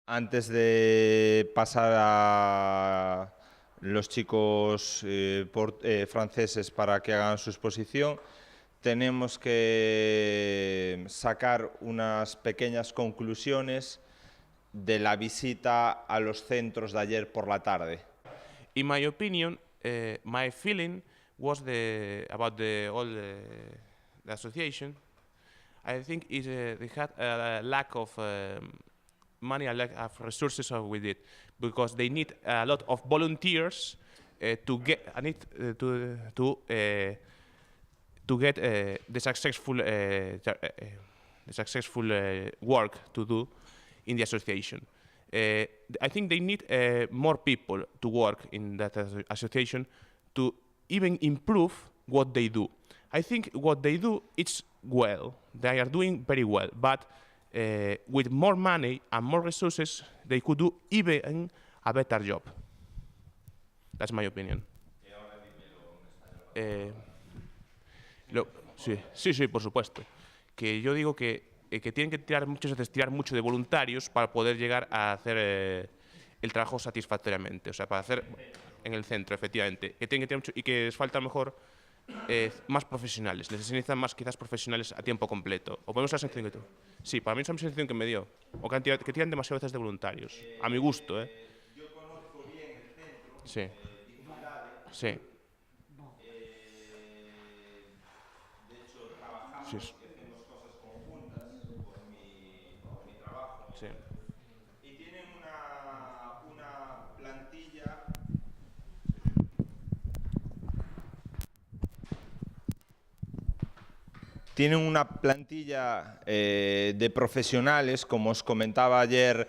Antes de pasar a los chicos franceses para que hagan su exposición, tenemos que sacar unas pequeñas conclusiones de la visita a los centros de ayer por la tarde. In my opinion, my feeling was about the association. I think they had a lack of money, a lack of resources with it, because they need a lot of volunteers to get the successful work to do in the association. I think they need more people to work in that association to even improve what they do. I think what they do, it's well. They are doing very well, but with more money and more resources, they could do even a better job. That's my opinion. Sí, por supuesto. Que yo digo que tienen que tirar mucho de voluntarios para poder llegar a hacer el trabajo satisfactoriamente, o sea, para hacer en el centro, efectivamente. Que tienen que tirar mucho y que les falta mejor más profesionales. Les necesitan más quizás profesionales a tiempo completo. ¿O ponemos la sensación que tú? Sí, para mí es la sensación que me dio. O que tiran demasiadas veces de voluntarios. A mi gusto, ¿eh? Yo conozco bien el centro. Sí. Sí. De hecho, trabajamos Sí. y hacemos cosas conjuntas por mi trabajo. Sí. Y tienen una plantilla. Tienen una plantilla de profesionales, como os comentaba ayer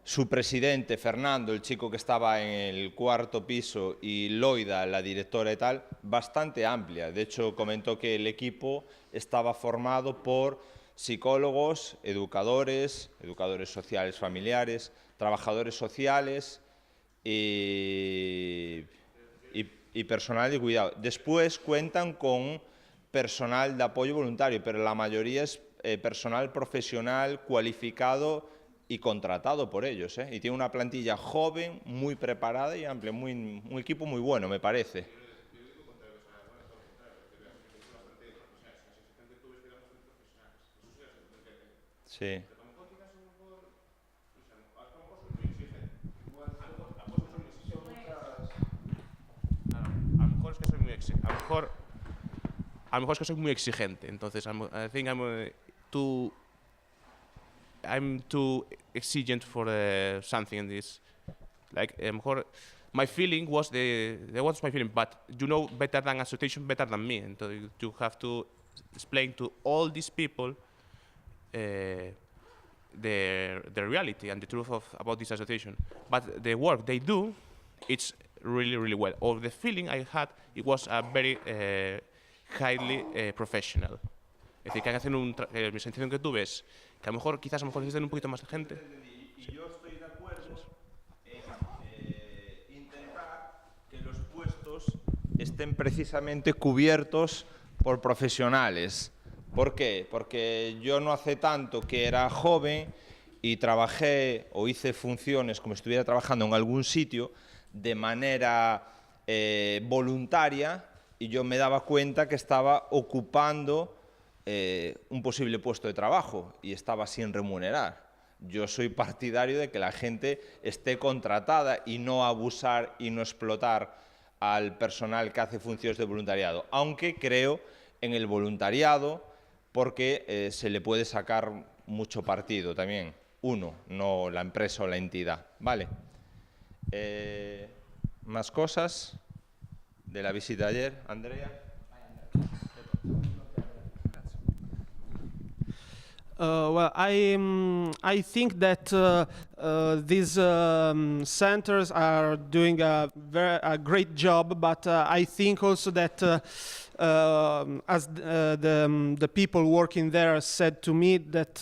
su presidente, Fernando, el chico que estaba en el cuarto piso, y Loida, la directora y tal, bastante amplia. De hecho, comentó que el equipo estaba formado por psicólogos, educadores sociales familiares, trabajadores sociales y personal de cuidado. Después cuentan con personal de apoyo voluntario, pero la mayoría es personal profesional, cualificado y contratado por ellos, ¿eh? Y tiene una plantilla joven, muy preparada y amplia, un equipo muy bueno, me parece. Sí. A lo mejor es que soy muy exigente. A lo mejor es que soy muy exigente. Entonces, I think I'm too exigent for something in this. Like, my feeling was what's my feeling, but you know better than association, better than me. And you have to explain to all these people the reality and the truth about this association. But the work they do, it's really, really well. Or the feeling I had, it was a very highly professional. Es decir, que hacen mi sensación que tuve es que a lo mejor necesitan un poquito más de gente. Y yo estoy de acuerdo en intentar que los puestos estén precisamente cubiertos por profesionales. ¿Por qué? Porque yo no hace tanto que era joven y trabajé o hice funciones como si estuviera trabajando en algún sitio de manera voluntaria, y yo me daba cuenta que estaba ocupando un posible puesto de trabajo y estaba sin remunerar. Yo soy partidario de que la gente esté contratada y no abusar y no explotar al personal que hace funciones de voluntariado, aunque creo en el voluntariado porque se le puede sacar mucho partido también, uno, no la empresa o la entidad. Vale. Más cosas de la visita de ayer, Andrea. Well, I think that these centers are doing a great job, but I think also that as the people working there said to me that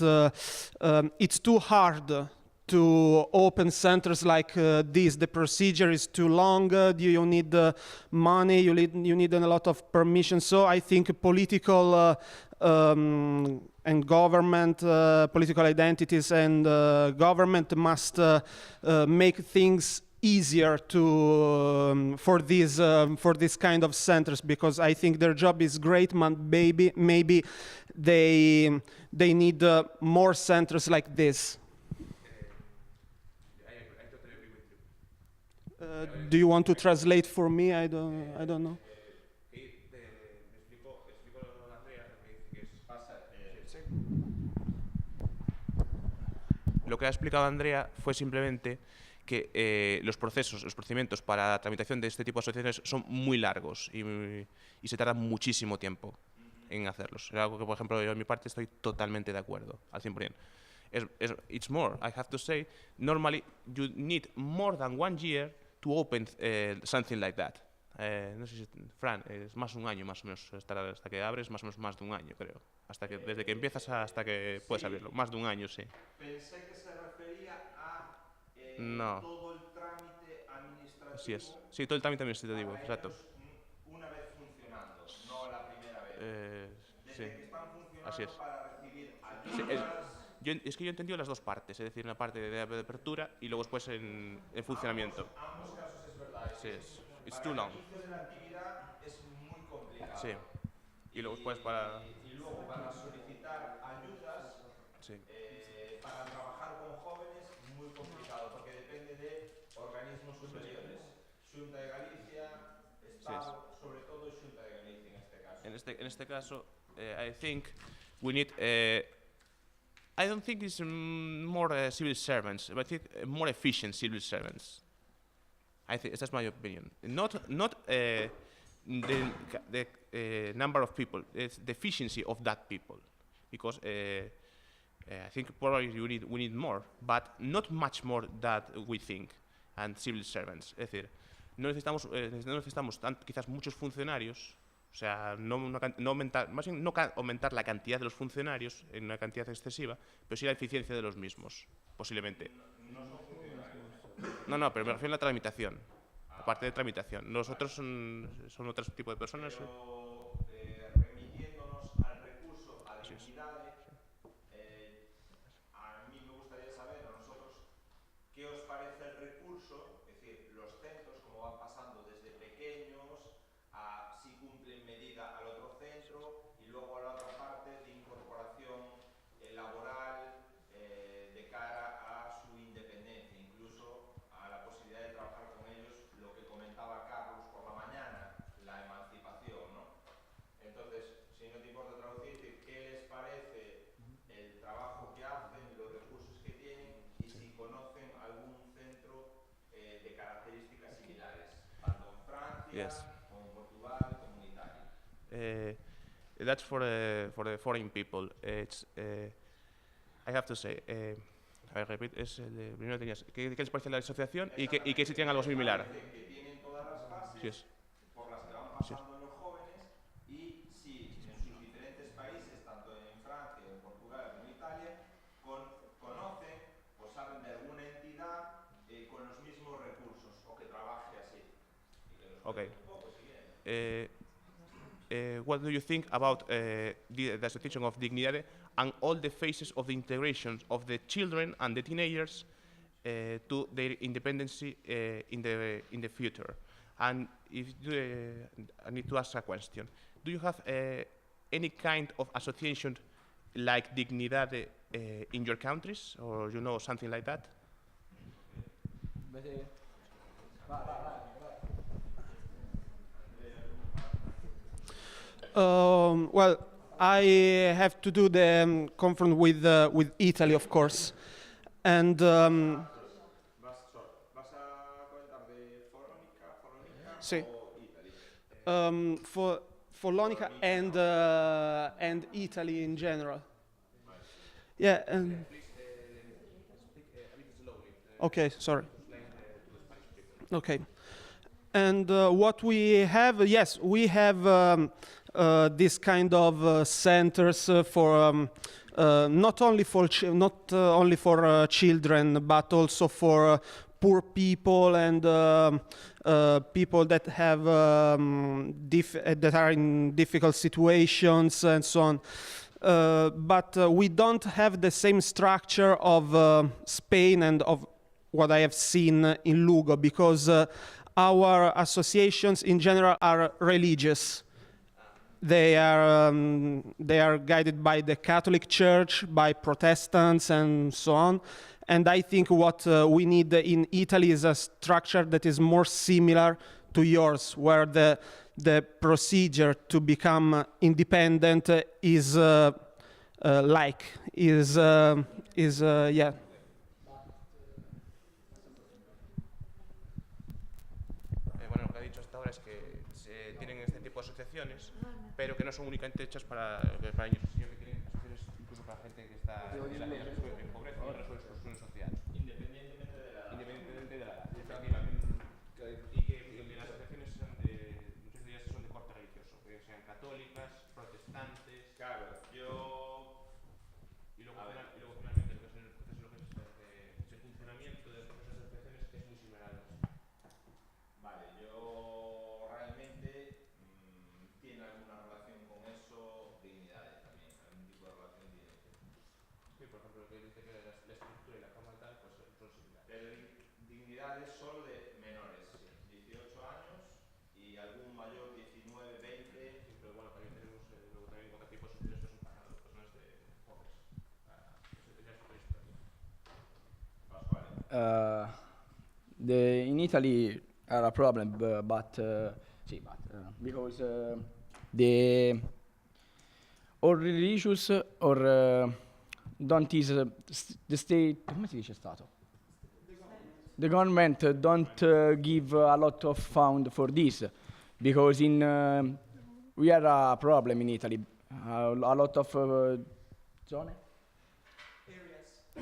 it's too hard to open centers like this. The procedure is too long, you need money, you need a lot of permission. So I think political and government, political identities, and government must make things easier to for this kind of centers, because I think their job is great. Maybe they need more centers like this. I totally agree with you. Do you want to translate for me? I don't know. Lo que ha explicado Andrea fue simplemente que los procedimientos para la tramitación de este tipo de asociaciones son muy largos y se tarda muchísimo tiempo en hacerlos. Es algo que, por ejemplo, yo en mi parte estoy totalmente de acuerdo, al 100%. It's more, I have to say, normally you need more than 1 year to open something like that. No sé si, Fran, es más de un año más o menos, hasta que abres, más o menos más de un año, creo. Desde que empiezas hasta que puedes abrirlo, más de un año, sí. Pensé que se refería a no. todo el trámite administrativo. Así es. Sí, todo el trámite administrativo, exacto. Una vez funcionando, no la primera vez. Desde Sí. que están funcionando Así es. para recibir Sí, ayudas. es que yo he entendido las dos partes, es decir, una parte de apertura y luego después en funcionamiento. Ambos casos es verdad. Sí, it's too long. El inicio de la actividad es muy complicado. Sí. Y luego después para... Y luego para solicitar ayudas, Sí. para trabajar con jóvenes, muy complicado, porque depende de organismos superiores. Xunta de Galicia, Estado, sobre todo Xunta de Galicia en este caso. En este caso, I think we need... I don't think it's more civil servants, but I think more efficient civil servants. I think that's my opinion. Not the number of people, it's the efficiency of that people, because I think probably we need more, but not much more that we think. And civil servants, es decir, no necesitamos quizás muchos funcionarios. O sea, no aumentar la cantidad de los funcionarios en una cantidad excesiva, pero sí la eficiencia de los mismos, posiblemente. No son funcionarios. No, pero me refiero a la tramitación, la parte de tramitación. Nosotros son otro tipo de personas. Pero remitiéndonos al recurso, a dignidad, a mí me gustaría saber a nosotros qué os parece el recurso, es decir, los centros, cómo van pasando desde pequeños a si cumplen medida al otro centro y luego a la otra parte de incorporación laboral de cara a su independencia, incluso a la posibilidad de trabajar con ellos, lo que comentaba Carlos por la mañana, la emancipación, ¿no? Entonces, si no te importa traducir, ¿qué les parece el trabajo que hacen, los recursos que tienen y si conocen algún centro de características similares, tanto en Francia, Yes. como en Portugal, como en Italia? That's for the foreign people. It's I have to say, I repeat, primero tenías ¿qué les parece la asociación y que si tienen algo similar? Que tienen todas las fases Yes. por las que van pasando los jóvenes y si en sus diferentes países, tanto en Francia, en Portugal como en Italia, conocen o saben de alguna entidad con los mismos recursos o que trabaje así. Y que los Okay. un poco, si quieren. What do you think about the association of Dignidad and all the phases of the integration of the children and the teenagers to their independence in the future? And I need to ask a question. Do you have any kind of association like Dignidad in your countries, or you know something like that? Well, I have to do the conference with Italy, of course, and ¿Vas a comentar de Folónica Sí. o Italy? for Lonica and Italy in general. Yeah. Okay, sorry. Okay. And what we have, yes, we have this kind of centers for not only for children, but also for poor people and people that have that are in difficult situations and so on. but we don't have the same structure of Spain and of what I have seen in Lugo, because our associations in general are religious. They are guided by the Catholic Church, by Protestants, and so on. And I think what we need in Italy is a structure that is more similar to yours, where the procedure to become independent is yeah. Bueno, lo que ha dicho hasta ahora es que se tienen este tipo de asociaciones, pero que no son únicamente hechas para ellos, sino que tienen asociaciones incluso para gente que está en pobreza o en exclusión social. Independientemente de la edad. Efectivamente. Y que las asociaciones son muchas de ellas son de corte religioso, que sean católicas, protestantes. Claro, Y luego finalmente lo que es el funcionamiento de las propias asociaciones es muy similar a los. vale, yo realmente tiene alguna relación con eso, dignidades también, algún tipo de relación tiene. Sí, por ejemplo, lo que dice que la estructura y la forma tal, pues son similares. Pero dignidades solo de menores, 18 años y algún mayor, 19, 20. Sí, pero bueno, también tenemos luego también otro tipo de asociaciones que son para las personas pobres. Eso ya es otra historia. Pasquale. In Italy are a problem, because the or religious or don't is the state. Come si dice stato? The government don't give a lot of fund for this, because in we are a problem in Italy. A lot of zone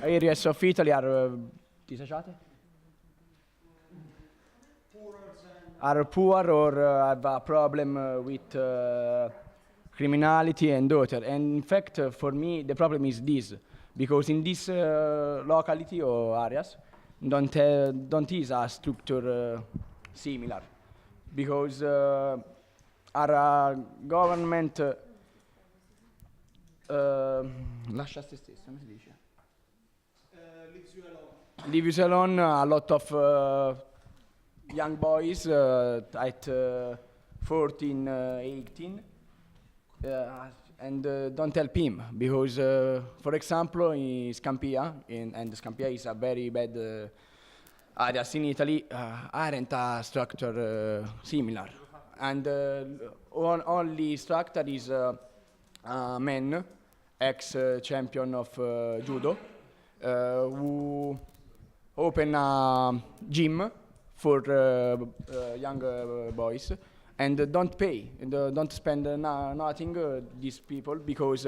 areas of Italy are disagiate. Are poor or have a problem with criminality and daughter. And in fact, for me, the problem is this, because in this locality or areas, don't is a structure similar, because our government lascia se stesso, come si dice? Leaves alone a lot of young boys at 14, 18, and don't help him, because, for example, in Scampia, and Scampia is a very bad area in Italy, aren't a structure similar. And only structure is a man, ex-champion of judo, who open a gym for young boys, and don't pay, and don't spend nothing, these people, because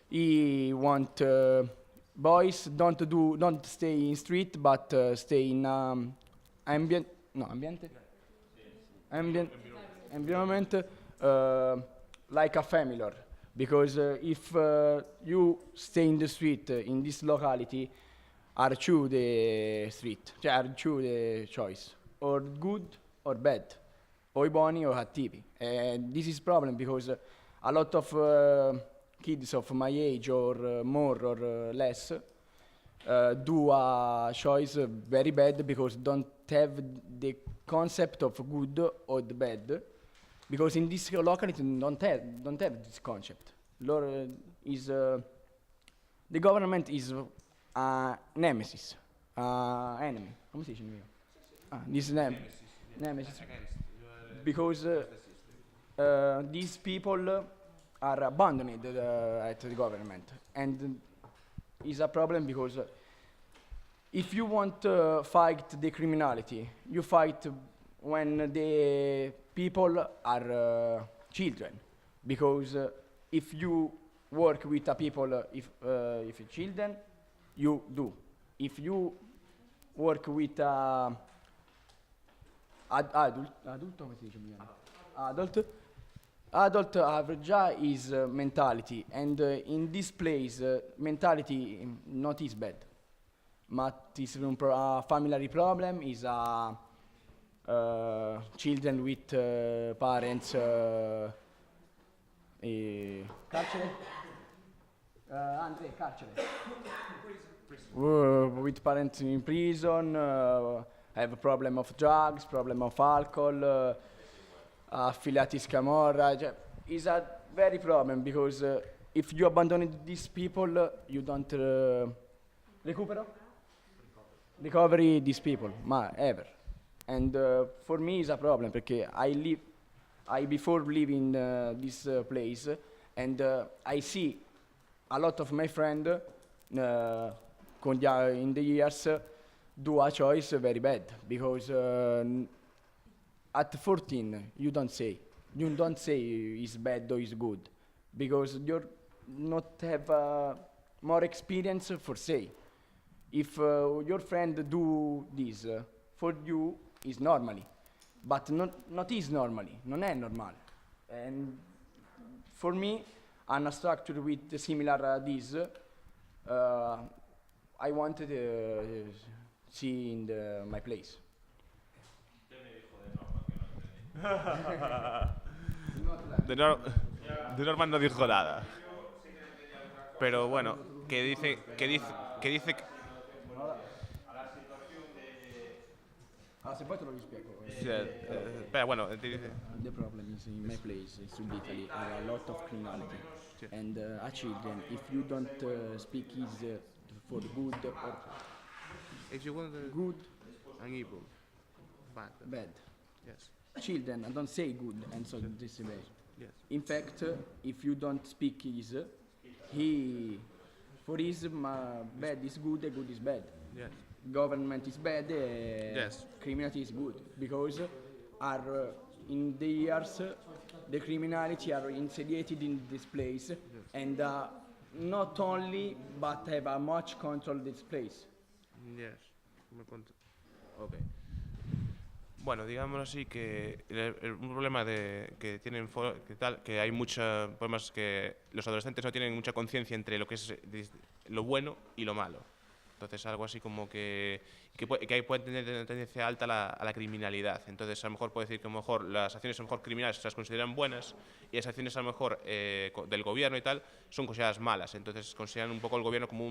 he want boys don't stay in street, but stay in environment like a family, because if you stay in the street in this locality, are choose the street, cioè are choose the choice, or good or bad, o buoni o cattivi. And this is problem, because a lot of kids of my age, or more or less, do a choice very bad, because don't have the concept of good or the bad, because in this locality don't have this concept. The government is nemesis, enemy. Come si dice in Italy? This nemesis. Because these people are abandoned at the government, and is a problem, because if you want to fight the criminality, you fight when the people are children, because if you work with a people, if children, you do. If you work with adult, come si dice? Adult have già is mentality, and in this place mentality not is bad, but is a family problem, is a children with parents carcere, Andre, carcere. With parents in prison, have a problem of drugs, problem of alcohol, affiliati scamorra. It's a very problem because if you abandon these people, you don't recovery these people, ever. And for me, it's a problem because I before living this place, and I see a lot of my friends in the years do a choice very bad because at 14 you don't say it's bad or it's good because you not have more experience for say. If your friend do this for you is normally, but not is normally, non è normale. And for me, on a structure with similar this, I wanted to see in my place. De Norman no dijo nada. Pero bueno, que dice Se poi te lo rispiego. pero bueno, te dice. The problem is in my place, in Sud Italy, there are a lot of criminality. Sì. And a children, if you don't speak is for good or If you want good, and evil, bad. bad. Yes. Children don't say good, and so this is bad. Yes. In fact, if you don't speak is, he, for his bad is good, good is bad. Yes. Government is bad, Yes. criminality is good, because are in the years the criminality are insediated in this place, and not only but have a much control this place. Yes. Ok. Bueno, digamos así que un problema que tienen que hay muchos problemas que los adolescentes no tienen mucha conciencia entre lo que es lo bueno y lo malo. Entonces algo así como que puede tener tendencia alta a la criminalidad. Entonces a lo mejor puede decir que a lo mejor las acciones a lo mejor criminales se las consideran buenas y las acciones a lo mejor del gobierno y tal son consideradas malas. Entonces consideran un poco el gobierno como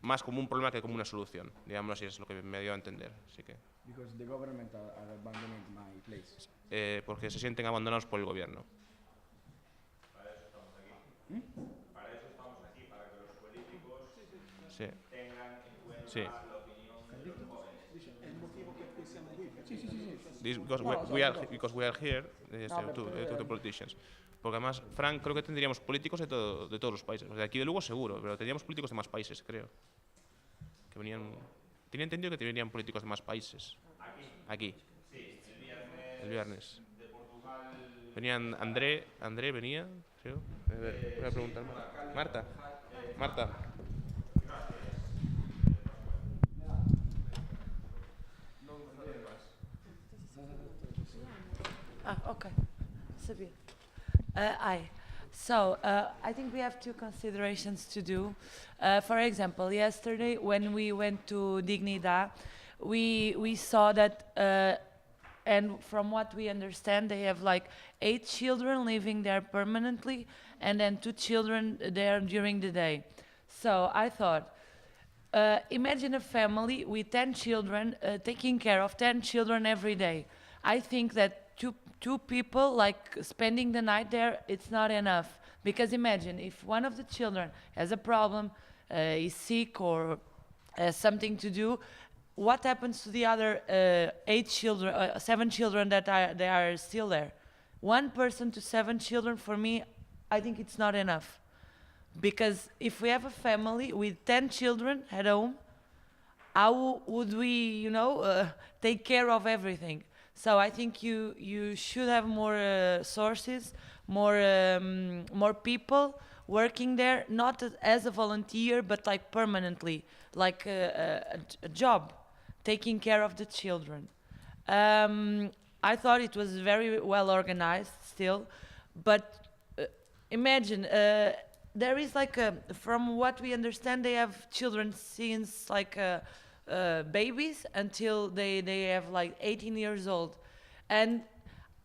más como un problema que como una solución. Digámoslo así, es lo que me dio a entender. Así que, Because the government are abandoning my place. porque se sienten abandonados por el gobierno. Para eso estamos aquí. Para eso estamos aquí, para que los políticos Sí. tengan en cuenta Sí. la opinión de los jóvenes. Because we are here to the politicians. Porque además, Frank, creo que tendríamos políticos de todos los países. De aquí de Lugo seguro, pero tendríamos políticos de más países, creo. Que venían. Tenía entendido que venían políticos de más países. Aquí. Sí, El viernes. de Portugal. Venían André venía, creo. A ver, voy a preguntar. Marta. Okay. Sabia. So I think we have two considerations to do. For example, yesterday when we went to Dignidad, we saw that, and from what we understand, they have like 8 children living there permanently, and then 2 children there during the day. So I thought, imagine a family with 10 children taking care of 10 children every day. I think that two people like spending the night there, it's not enough. Because imagine if one of the children has a problem, is sick or has something to do, what happens to the other 7 children that they are still there? One person to 7 children, for me, I think it's not enough. Because if we have a family with 10 children at home, how would we, take care of everything? So I think you should have more sources, more people working there, not as a volunteer, but like permanently, like a job, taking care of the children. I thought it was very well organized still, but imagine, there is like from what we understand, they have children since like babies until they have like 18 years old. And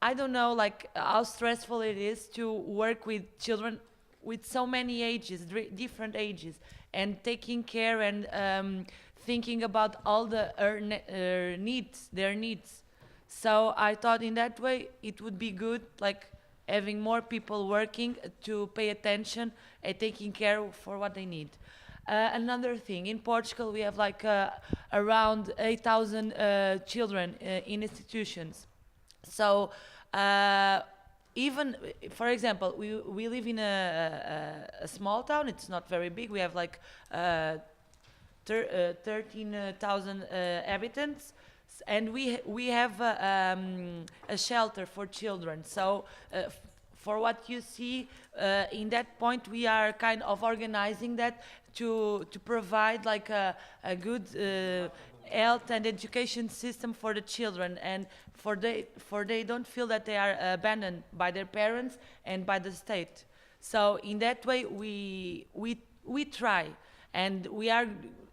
I don't know like how stressful it is to work with children with so many ages, different ages, and taking care and thinking about all their needs. So I thought in that way it would be good, like having more people working to pay attention and taking care for what they need. Another thing, in Portugal we have like around 8,000 children in institutions. So even, for example, we live in a small town. It's not very big. We have like 13,000 inhabitants, and we have a shelter for children. So for what you see in that point, we are kind of organizing that to provide like a good health and education system for the children, and for they don't feel that they are abandoned by their parents and by the state. So in that way we try, and we are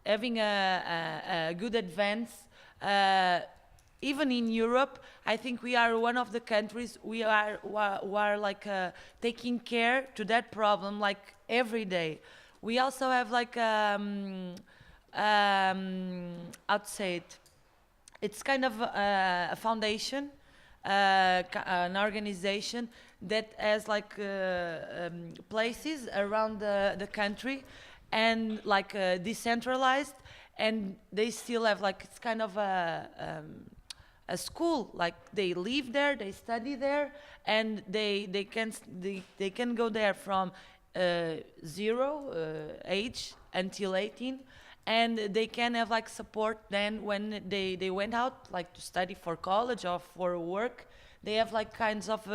having a good advance. Even in Europe, I think we are one of the countries who are like taking care to that problem like every day. We also have like how to say it? It's kind of a foundation, an organization that has like places around the country, and like decentralized, and they still have like, it's kind of a school, like they live there, they study there, and they can go there from 0 age until 18, and they can have like support then when they went out like to study for college or for work. They have like kinds of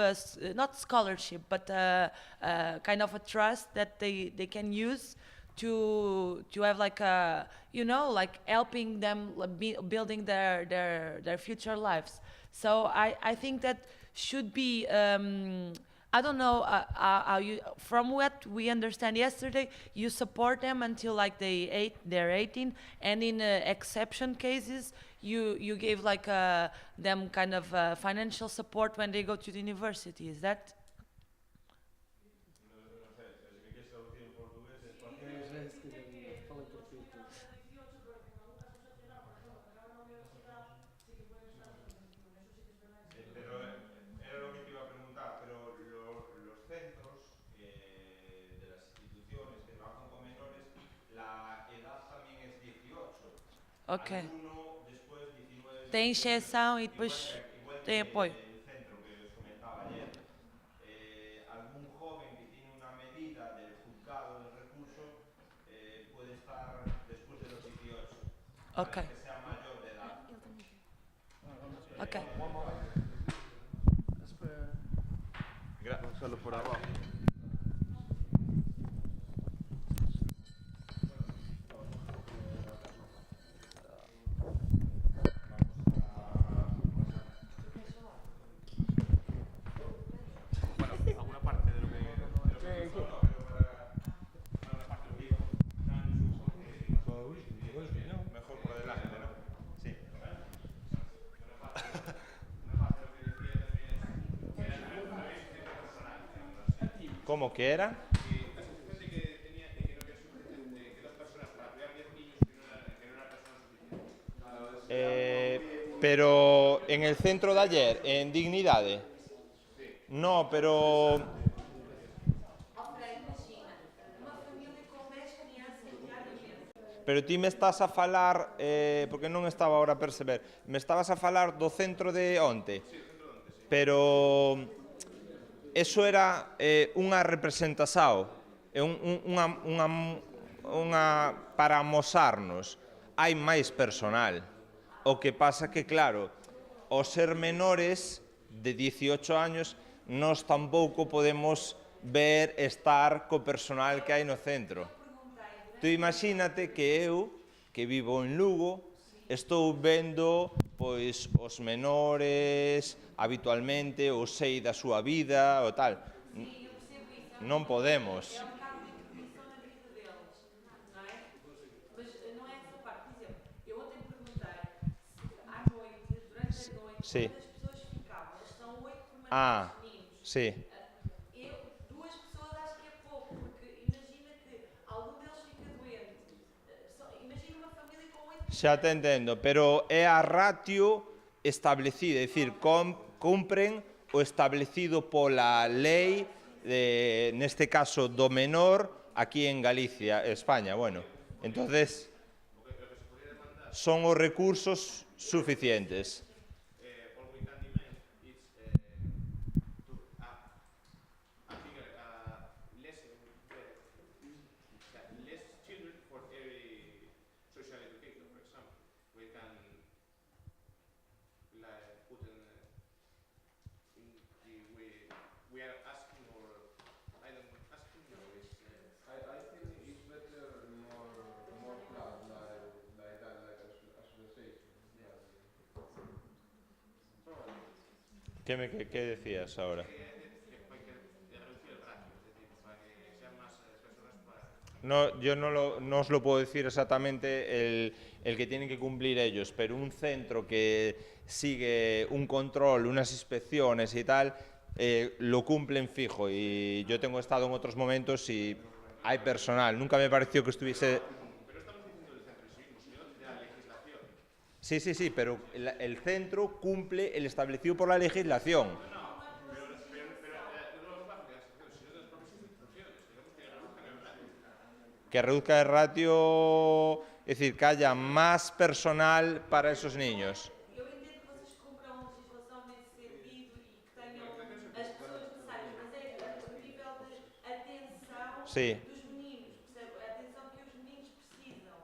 not scholarship, but kind of a trust that they can use to have like a, you know, like helping them building their future lives. So I think that should be I don't know how you, from what we understand yesterday, you support them until like they're 18, and in exception cases you gave like them kind of financial support when they go to the university. Is that? Ok. Tem exceção e depois tem apoio. Ok. Ok. Solo por abajo. ¿Cómo que era? Pero en el centro de ayer, en Dignidad. No, pero... Pero ti me estás a falar, porque non estaba ahora a perceber, me estabas a falar do centro de onte, pero eso era unha representación, para amosarnos. Hai máis personal. O que pasa que, claro, ao ser menores de 18 años, nós tampouco podemos ver estar co personal que hai no centro. Tú imagínate que eu, que vivo en Lugo, estou vendo pois os menores habitualmente, ou sei da súa vida, ou tal. Non podemos. Sí. Ah, sí. Duas pessoas acho que é pouco. Xa te entendo, pero é a ratio establecida, é dicir, cumpren o establecido pola lei, neste caso do menor, aquí en Galicia, España, bueno. Entonces, son os recursos suficientes. ¿Qué decías ahora? No, yo no os lo puedo decir exactamente el que tienen que cumplir ellos, pero un centro que sigue un control, unas inspecciones y tal, lo cumplen fijo. Y yo tengo estado en otros momentos y hay personal. Nunca me pareció que estuviese... Sí, sí, sí, pero el centro cumple el establecido por la legislación. Que reduzca el ratio, es decir, que haya más personal para esos niños. Eu entendo que vocês cumpram a legislação nesse sentido e que tenham as pessoas necessárias, mas é o nível de atenção Sí. dos meninos, percebe? A atenção que os meninos precisam.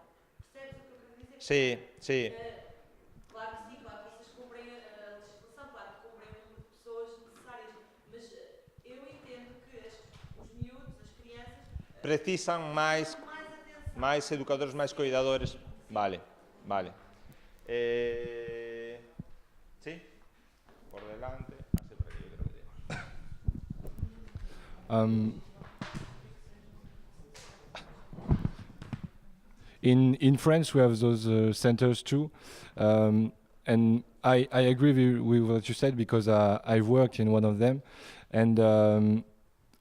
Percebes o que eu quero dizer? Sí, sí. Claro que sim, claro que vocês cumprem a legislação, claro que cumprem o número de pessoas necessárias, mas eu entendo que os miúdos, as crianças, Precisan más educadores, más cuidadores. Vale, vale. Sí, por delante. In France, we have those centers too, and I agree with what you said because I've worked in one of them, and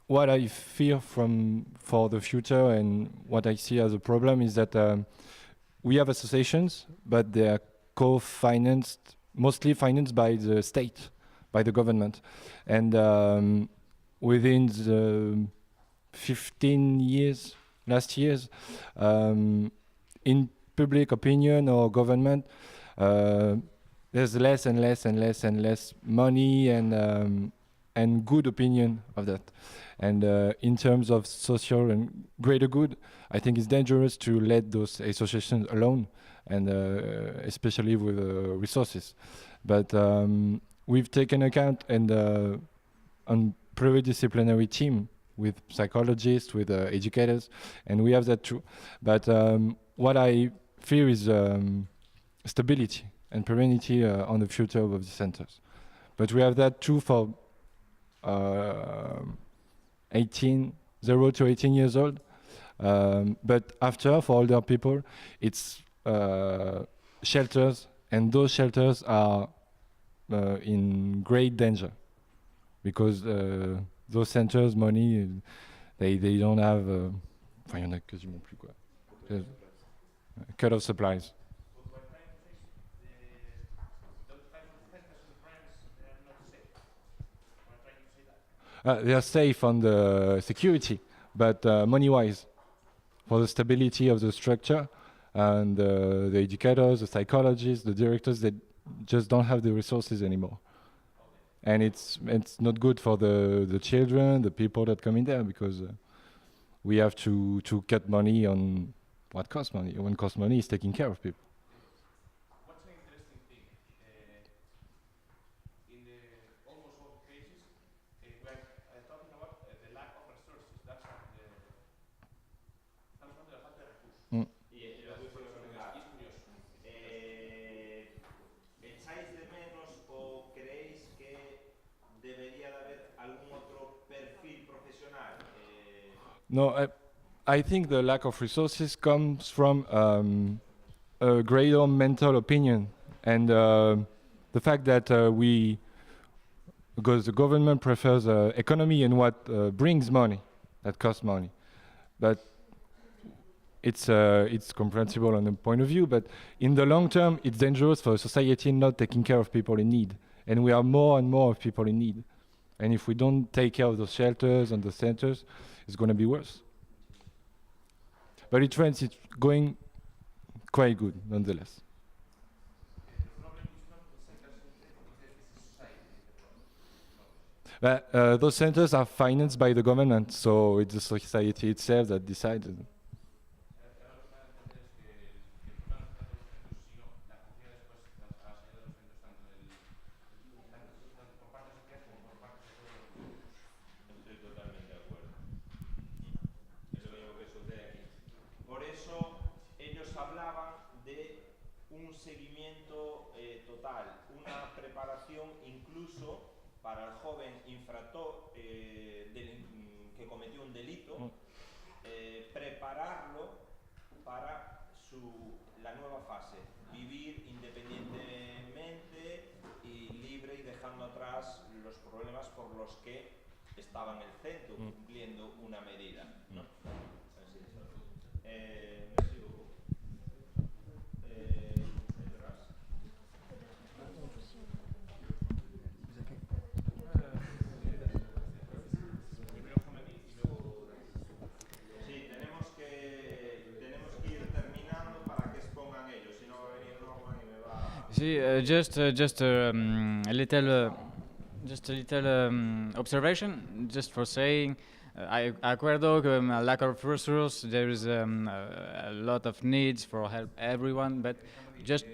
what I fear for the future and what I see as a problem is that we have associations, but they are co-financed, mostly financed by the state, by the government, and within the 15 years, last years, in public opinion or government, there's less and less and less and less money and good opinion of that. And in terms of social and greater good, I think it's dangerous to let those associations alone, and especially with resources. But we've taken account and on pluridisciplinary team with psychologists, with educators, and we have that too. But what I fear is stability and permanency on the future of the centers. But we have that too for 0 to 18 years old. But after, for older people, it's shelters, and those shelters are in great danger because those centers, money, they don't have. Enfin, il y en a quasiment plus quoi. Cut off supplies. They are safe on the security, but money-wise, for the stability of the structure, and the educators, the psychologists, the directors, they just don't have the resources anymore. And it's not good for the children, the people that come in there, because we have to cut money on what costs money. When costs money is taking care of people. What's an interesting thing? In almost all cases, we're talking about the lack of resources. That's la falta de recursos. ¿Echáis de menos o creéis que debería de haber algún otro perfil profesional? No, I think the lack of resources comes from a greater mental opinion and the fact that because the government prefers economy and what brings money, that costs money. But it's comprehensible on a point of view, but in the long term, it's dangerous for a society not taking care of people in need. And we are more and more of people in need. And if we don't take care of those shelters and the centers, it's going to be worse. But it's going quite good, nonetheless. Those centers are financed by the government, so it's the society itself that decides. Por eso ellos hablaban de un seguimiento total, una preparación incluso para el joven infractor que cometió un delito, prepararlo para la nueva fase, vivir independientemente y libre y dejando atrás los problemas por los que estaba en el centro cumpliendo una medida, ¿no? Merci beaucoup. Sí, tenemos que ir terminando para que expongan ellos, si no va a venir Norman y me va. See, just a little observation, just for saying, I acuerdo que lack of resources, there is a lot of needs for help everyone, but just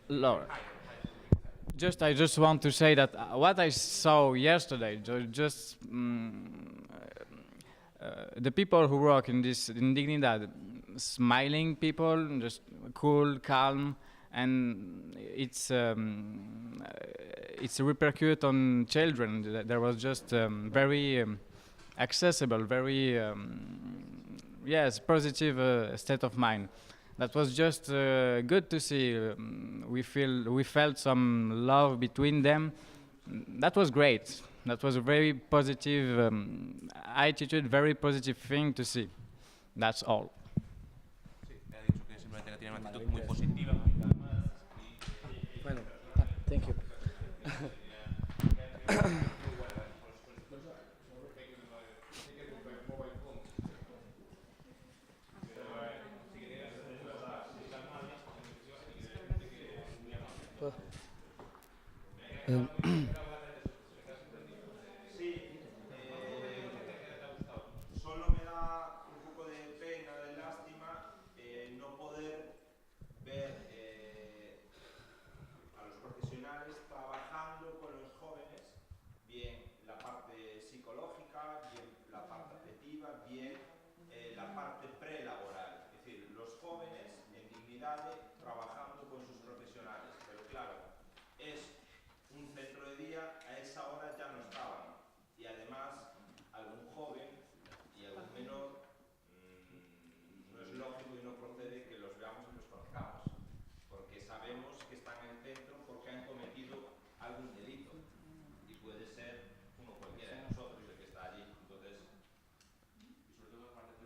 lower. I just want to say that what I saw yesterday, the people who work in Dignidad, smiling people, just cool, calm, and it's a repercute on children. There was just very accessible, very positive state of mind. That was just good to see. We felt some love between them. That was great. That was a very positive attitude, very positive thing to see. That's all. Bueno, thank you. Solo me da un poco de pena, de lástima, no poder ver a los profesionales trabajando con los jóvenes, bien la parte psicológica, bien la parte afectiva, bien la parte prelaboral. Es decir, los jóvenes en dignidad trabajando con sus profesionales. Pero claro, es un centro de día, a esa hora ya no estaban. Y además, algún joven y algún menor no es lógico y no procede que los veamos y los conozcamos, porque sabemos que están en el centro porque han cometido algún delito y puede ser uno cualquiera de nosotros el que está allí. Entonces, y sobre todo la parte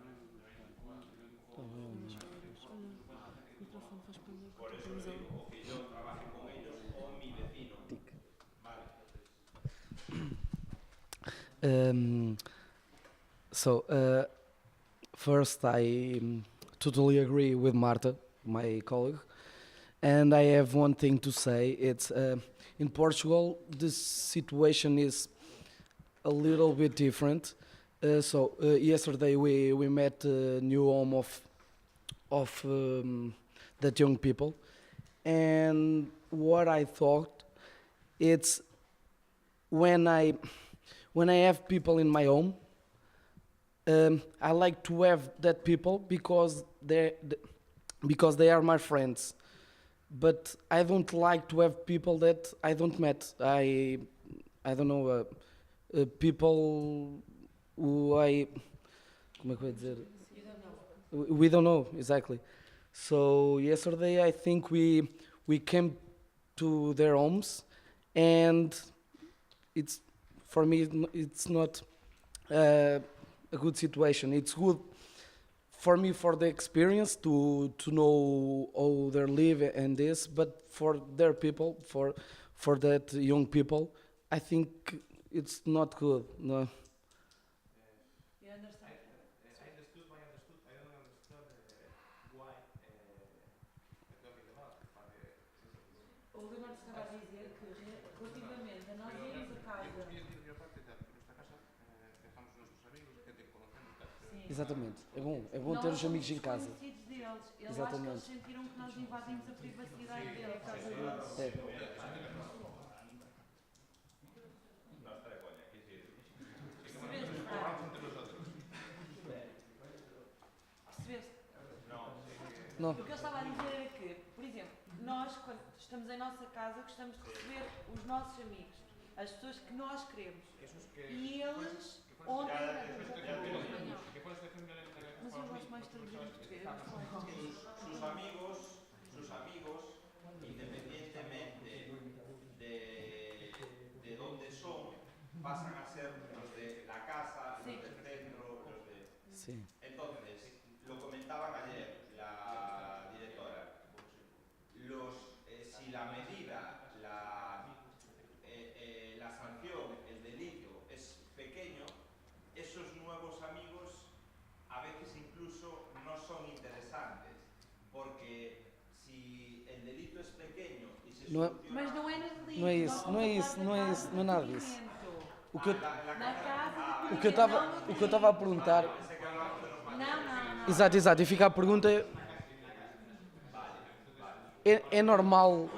por eso digo, o que yo trabaje con ellos o mi vecino. Vale. First, I totally agree with Marta, my colleague, and I have one thing to say. It's in Portugal, this situation is a little bit different. Yesterday we met a new home of that young people, and what I thought, it's when I have people in my home, I like to have that people because they are my friends, but I don't like to have people that I don't met. I don't know, people who como é que eu ia dizer? We don't know exactly. So yesterday I think we came to their homes, and for me it's not a good situation. It's good for me, for the experience to know how they live and this, but for their people, for that young people, I think it's not good. No. You understand? I understood. I don't understand why talking about. O Leonardo estava a dizer que relativamente a nós irmos a casa. Exatamente. É bom ter os amigos em casa. Deles. Eles acham que eles Exatamente. sentiram que nós invadimos a privacidade deles. Percebeste? Não. O que eu estava a dizer é que, por exemplo, nós, quando estamos em nossa casa, gostamos de receber os nossos amigos, as pessoas que nós queremos. E eles, ontem... Mas eu gosto mais de traduzir em português. Sus amigos, independientemente de dónde son, pasan a ser los de la casa, los del centro, los de... Sí. Entonces, lo comentaban ayer la directora, si la medida, la sanción, el delito es pequeño, esos nuevos amigos a veces incluso no son interesantes, porque si el delito es pequeño y se Não é, soluciona... Mas não é no delito. não é isso, não é isso, não é isso, não é nada disso. O que eu estava a perguntar. Não. Exato. E fica a pergunta. É normal.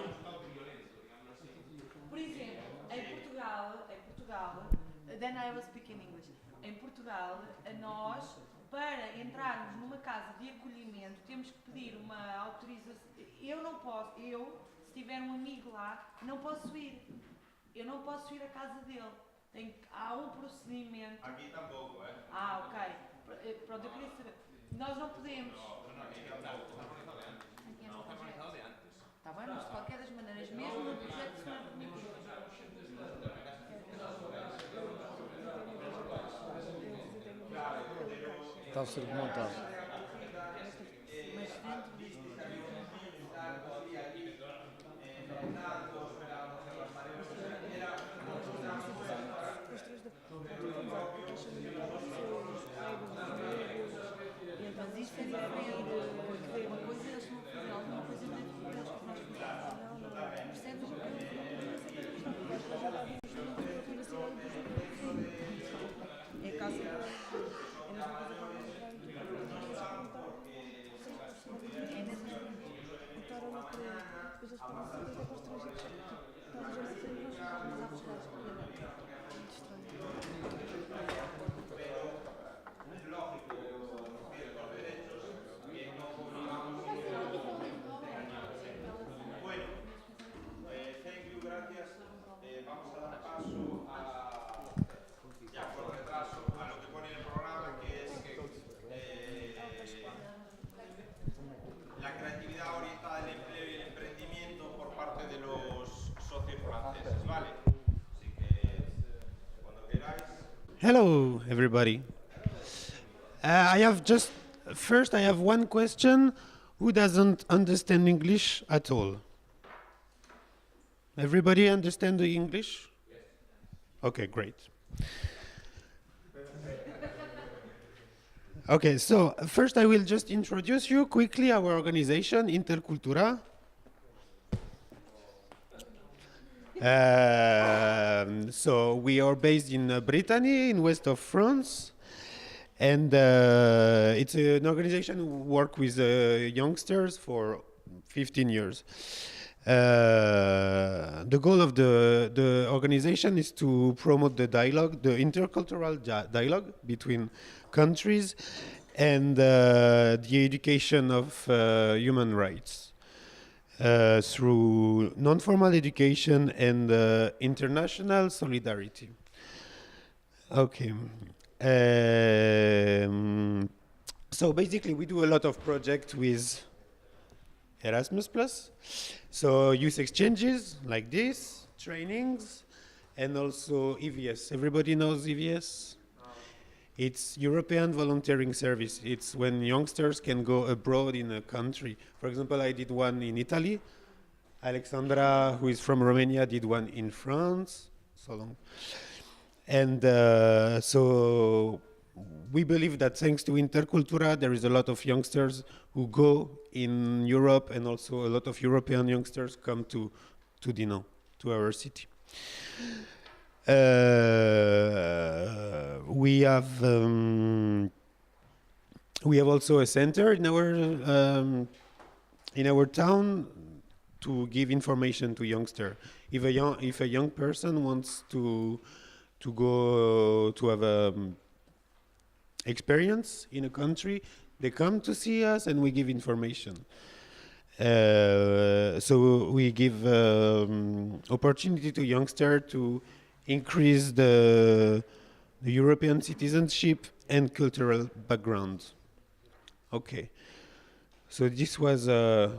Por exemplo, em Portugal, then I will speak in English. Em Portugal, nós, para entrarmos numa casa de acolhimento, temos que pedir uma autorização. Se tiver um amigo lá, não posso ir. Eu não posso ir à casa dele. Há um procedimento. Aqui tampouco, é? Ok. Pronto, eu queria saber. Nós não podemos. Está bem, mas de qualquer das maneiras, mesmo no projeto se não é permitido. Está a ser montado. Mas dentro disto. Mas isto é diferente. Uma coisa eles estão a fazer alguma coisa dentro do que eles fazem. Percebes? É caso. La creatividad orientada al empleo y el emprendimiento por parte de los socios franceses, ¿vale? Así que, cuando queráis. Hello, everybody. I have one question. Who doesn't understand English at all? Everybody understand the English? Yes. Okay, great. Okay, so first I will just introduce you quickly our organization, Intercultura. So we are based in Brittany, in west of France, and it's an organization who work with youngsters for 15 years. The goal of the organization is to promote the dialogue, the intercultural dialogue between countries, and the education of human rights through non-formal education and international solidarity. Okay. So basically we do a lot of projects with Erasmus+. So youth exchanges like this, trainings, and also EVS. Everybody knows EVS? It's European volunteering service. It's when youngsters can go abroad in a country. For example, I did one in Italy. Alexandra, who is from Romania, did one in France. So long. And so we believe that thanks to Intercultura, there is a lot of youngsters who go in Europe, and also a lot of European youngsters come to Dinan, to our city. We have also a center in our town to give information to youngster. If a young person wants to go to have experience in a country, they come to see us and we give information. So we give opportunity to youngster to increase the European citizenship and cultural background. Okay, so this was a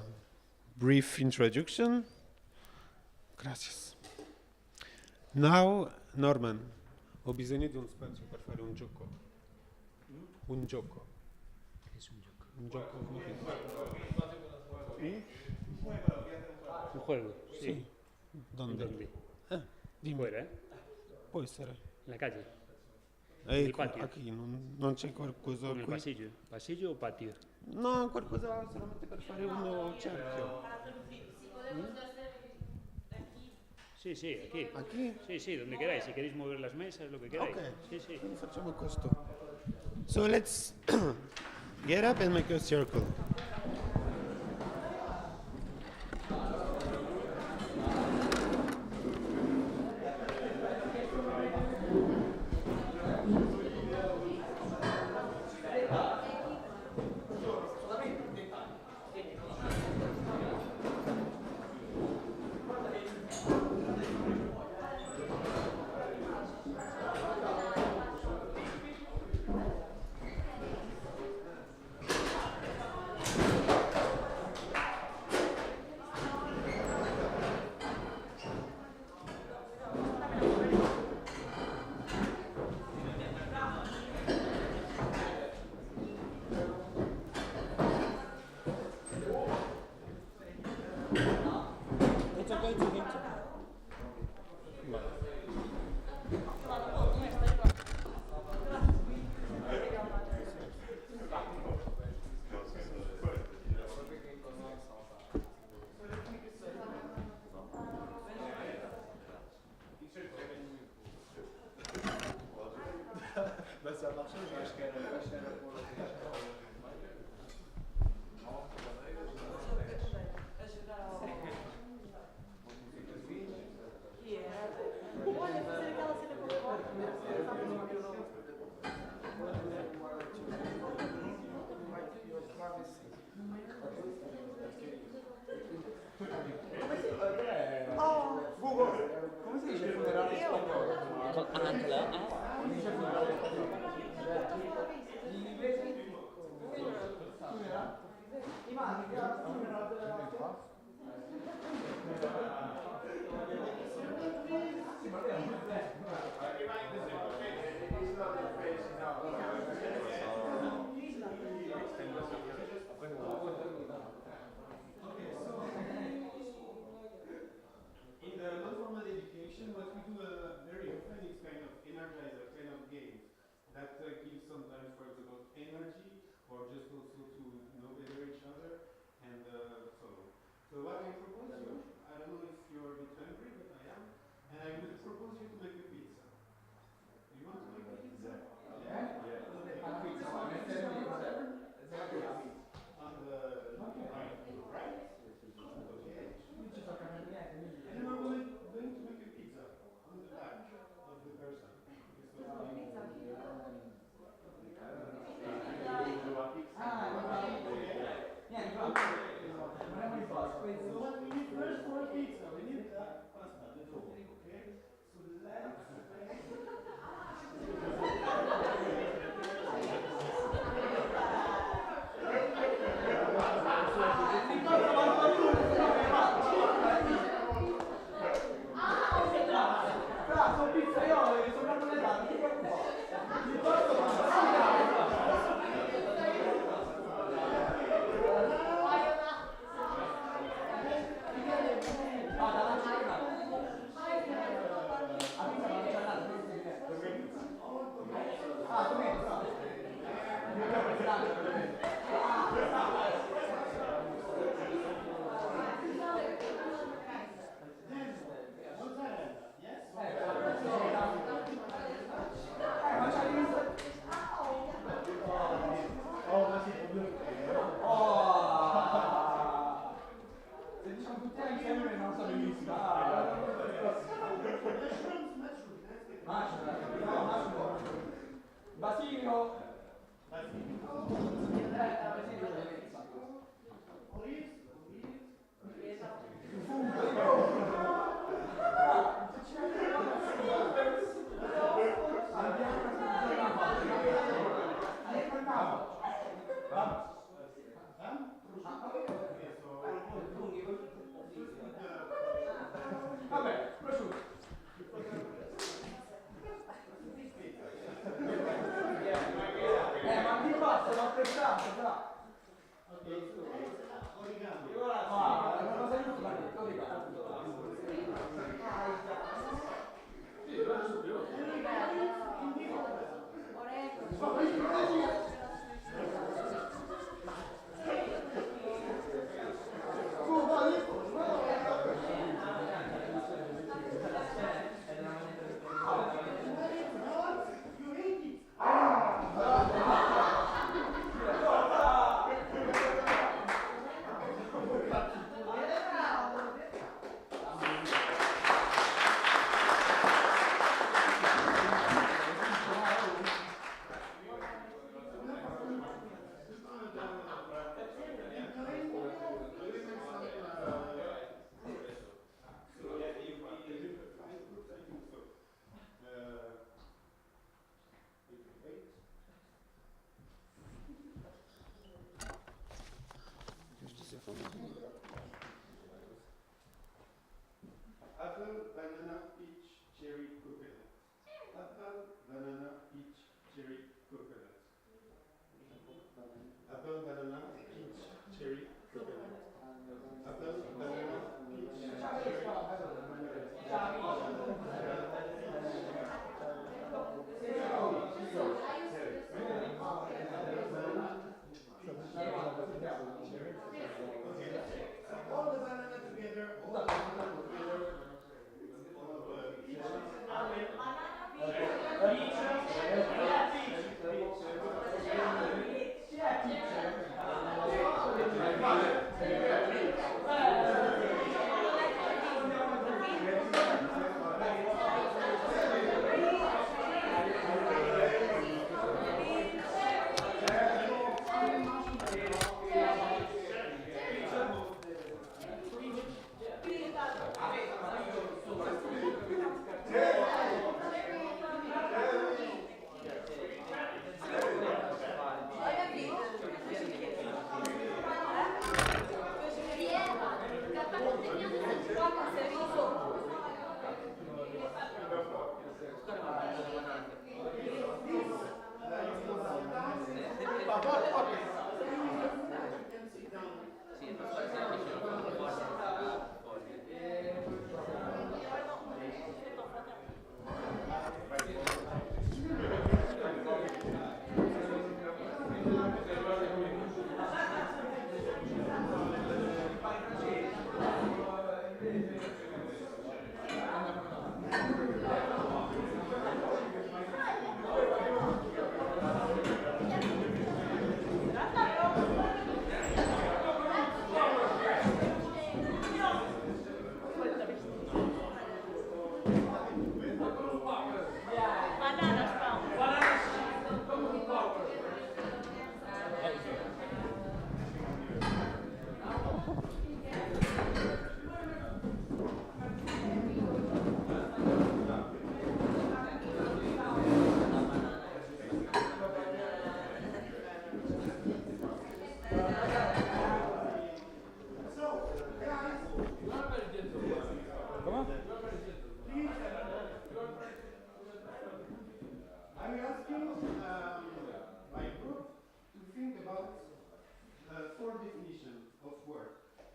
brief introduction. Gracias. Now, Norman, ho bisogno di un spazio per fare un gioco. Un gioco. Che è un gioco? Un gioco. Un juego, Sì. Dove? Dimmi. Fuera, ¿eh? Può essere. En la calle. Nel patio. Qui non c'è qualcosa Nel qui? pasillo. ¿Pasillo o patio? No, qualcosa solamente per fare un cerchio. Sí, sí, aquí. Aquí? Sí, sí, donde queráis. Si queréis mover las mesas, lo que queráis. Ok. Sí, sí. Quindi facciamo questo. So let's get up and make a circle. Apple, banana, peach, cherry, coconut. Apple, banana, peach, cherry, coconut. Apple, banana, peach, cherry, coconut. Apple, banana, peach, cherry, all the banana together, all the banana together.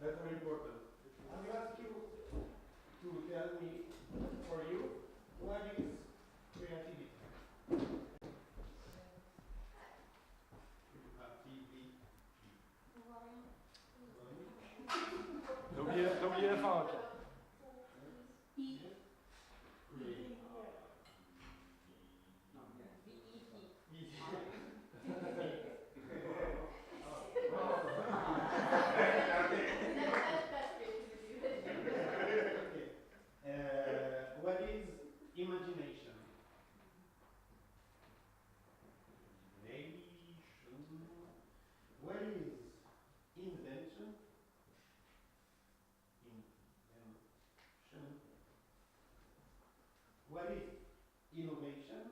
That are important. I will ask you to tell me, for you, what is creativity? T'as oublié la fin, ok. what is innovation?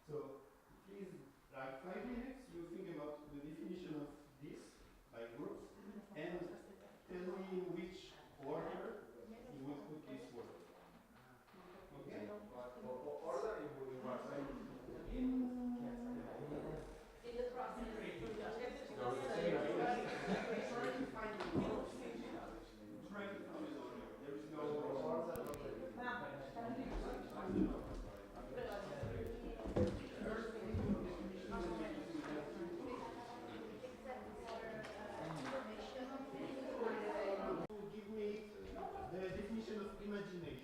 So please, like 5 minutes, you think about the definition of this by groups, and tell me in which order you will put this word. Okay? Order in what way? In the process. try to find the order. Try to find the order. There is no order. Give me the definition of imagination.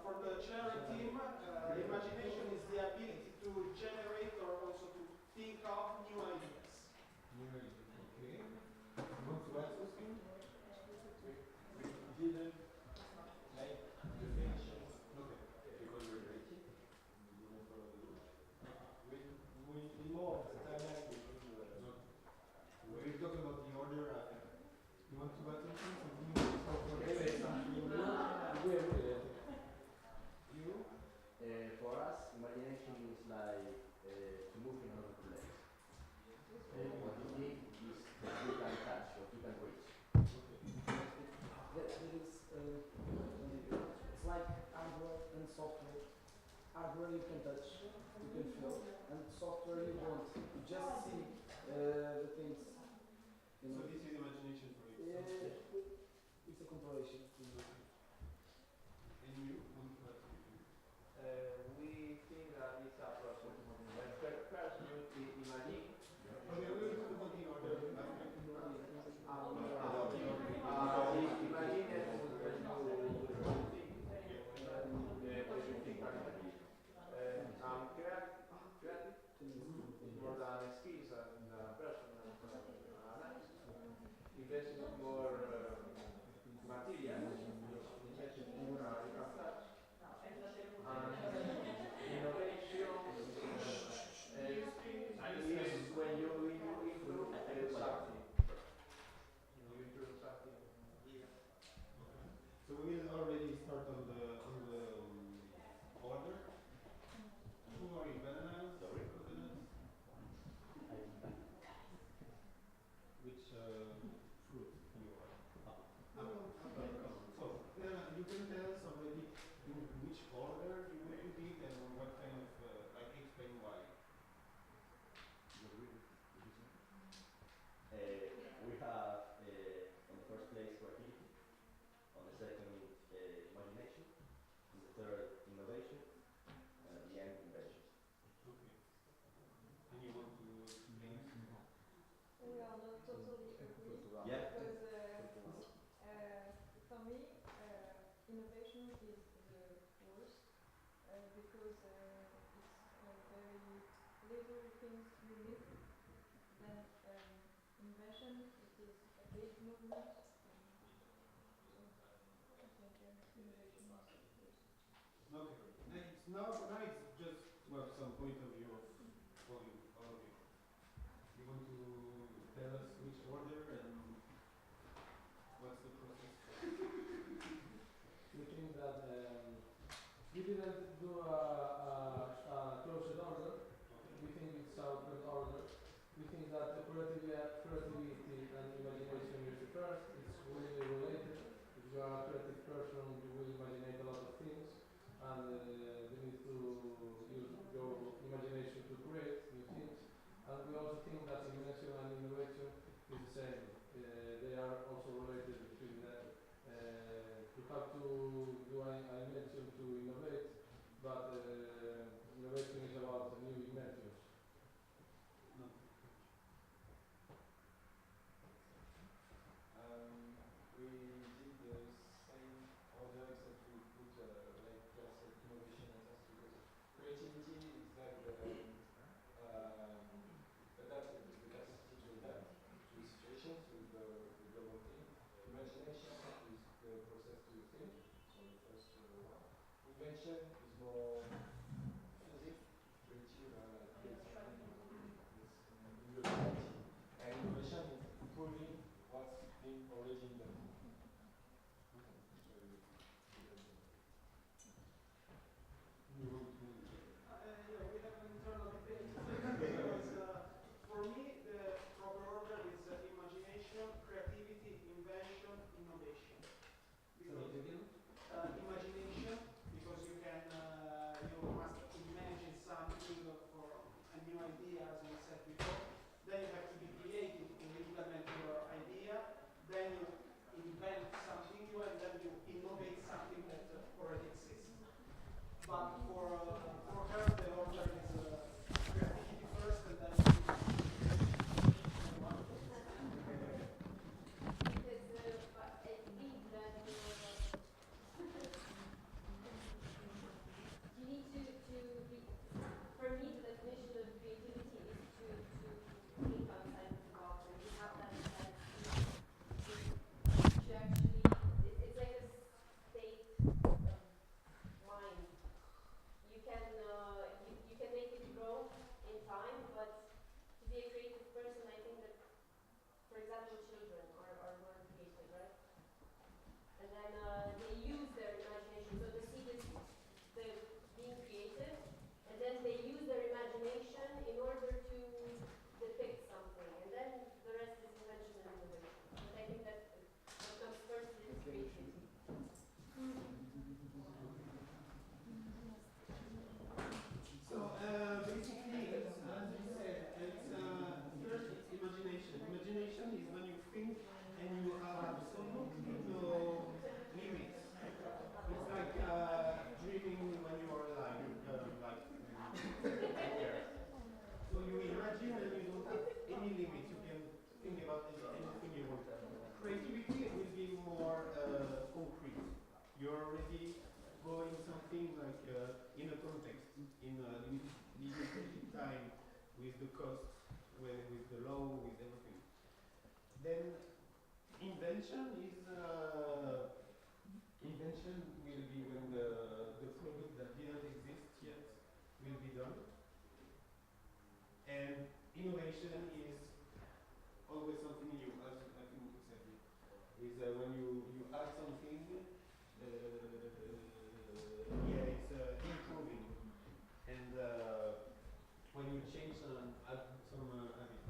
For the general team, imagination is the ability to generate or also to think of new ideas. New ideas, okay. You want to add something? We didn't make definitions. Okay. Because we're creative. We didn't follow the rules. We need more of the timeline. We'll talk about the order after. You want to add something? For us, imagination is like to move in another place. What you need is that you can touch, what you can reach. It's like hardware and software. Hardware you can touch, you can feel, and software you don't. You just see the things. So this is imagination for you. It's a comparison. And you? We think that it's a process. First, you imagine. Okay, we will talk about the order. Imagine creative is more than skills and person and invest in more materials, you can touch. And innovation is when you improve something. You improve something. So we will already start on the order. Who are you? Bananas? Sorry. Bananas? Which fruit you are? Apple. So you can tell us already in which order you will put it and what kind of like explain why. We have on the first place creativity, on the second imagination, on the third innovation, and at the end invention. Okay. And you want to explain? We are not totally agree Yeah. because for me innovation is the worst because it's very little things you need. Then invention it is a big movement. So I think innovation is the worst. Okay. Now it's just to have some point of view of all of you. You want to tell us which order and what's the process? We think that we didn't do a closed order. We think it's a open order. We think that the creativity and imagination is the first. It's really related. If you are a creative person, you will imagine a lot of things, and you need to use your imagination to create new things. And we also think that invention and innovation is the same. They are also related between them. You have to do an invention to innovate, but innovation is about new inventions. No. We did the same order except we put like just innovation and test because creativity is like adaptive, the capacity to adapt to situations with the global thing. Imagination is the process to think, so the first one. Invention is more physical, creative, like then you have to be creative to implement your idea, then you invent something new, and then you innovate something that already exists. But for her, the order is creativity first, and then invention will be when the product that didn't exist yet will be done. And innovation is always something new, as I think you said. Is when you add something, it's improving. And when you change and add some habits.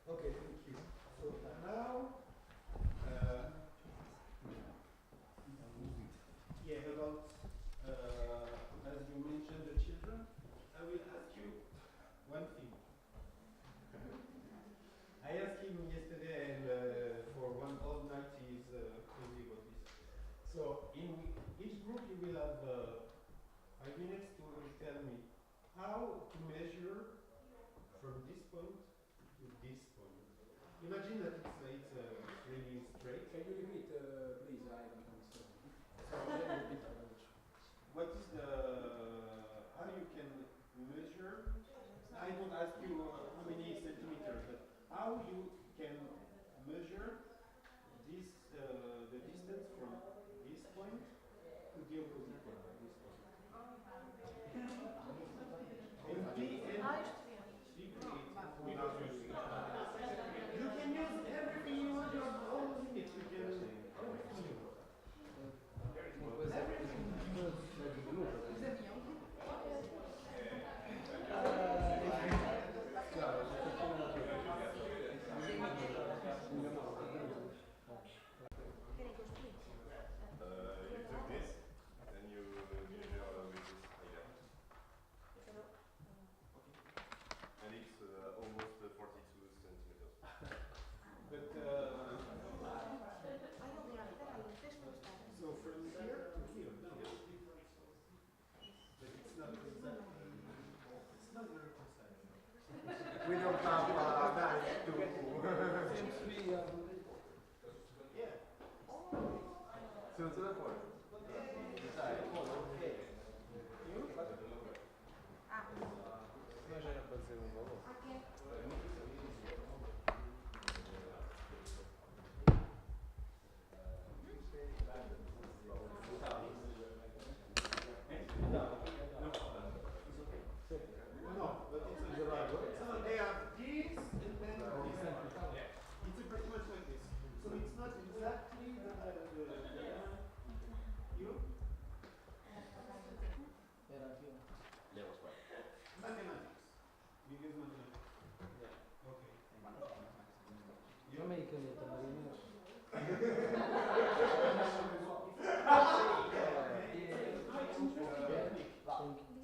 Okay, thank you. So now, about, as you mentioned, the children, I will ask you one thing. I asked him yesterday, and for one whole night, he's crazy about this. So, in each group, you will have 5 minutes to tell me how to measure from this point to this point. Imagine that it's really straight. Can you repeat, please? I don't understand. What is how you can measure? I don't ask you how many centimeters, but how you can measure this, the distance from this point to the opposite point, this point. And be creative without using it. You can use everything you want, you have all the limits, you can everything you want. We don't have that to yeah. So to the point.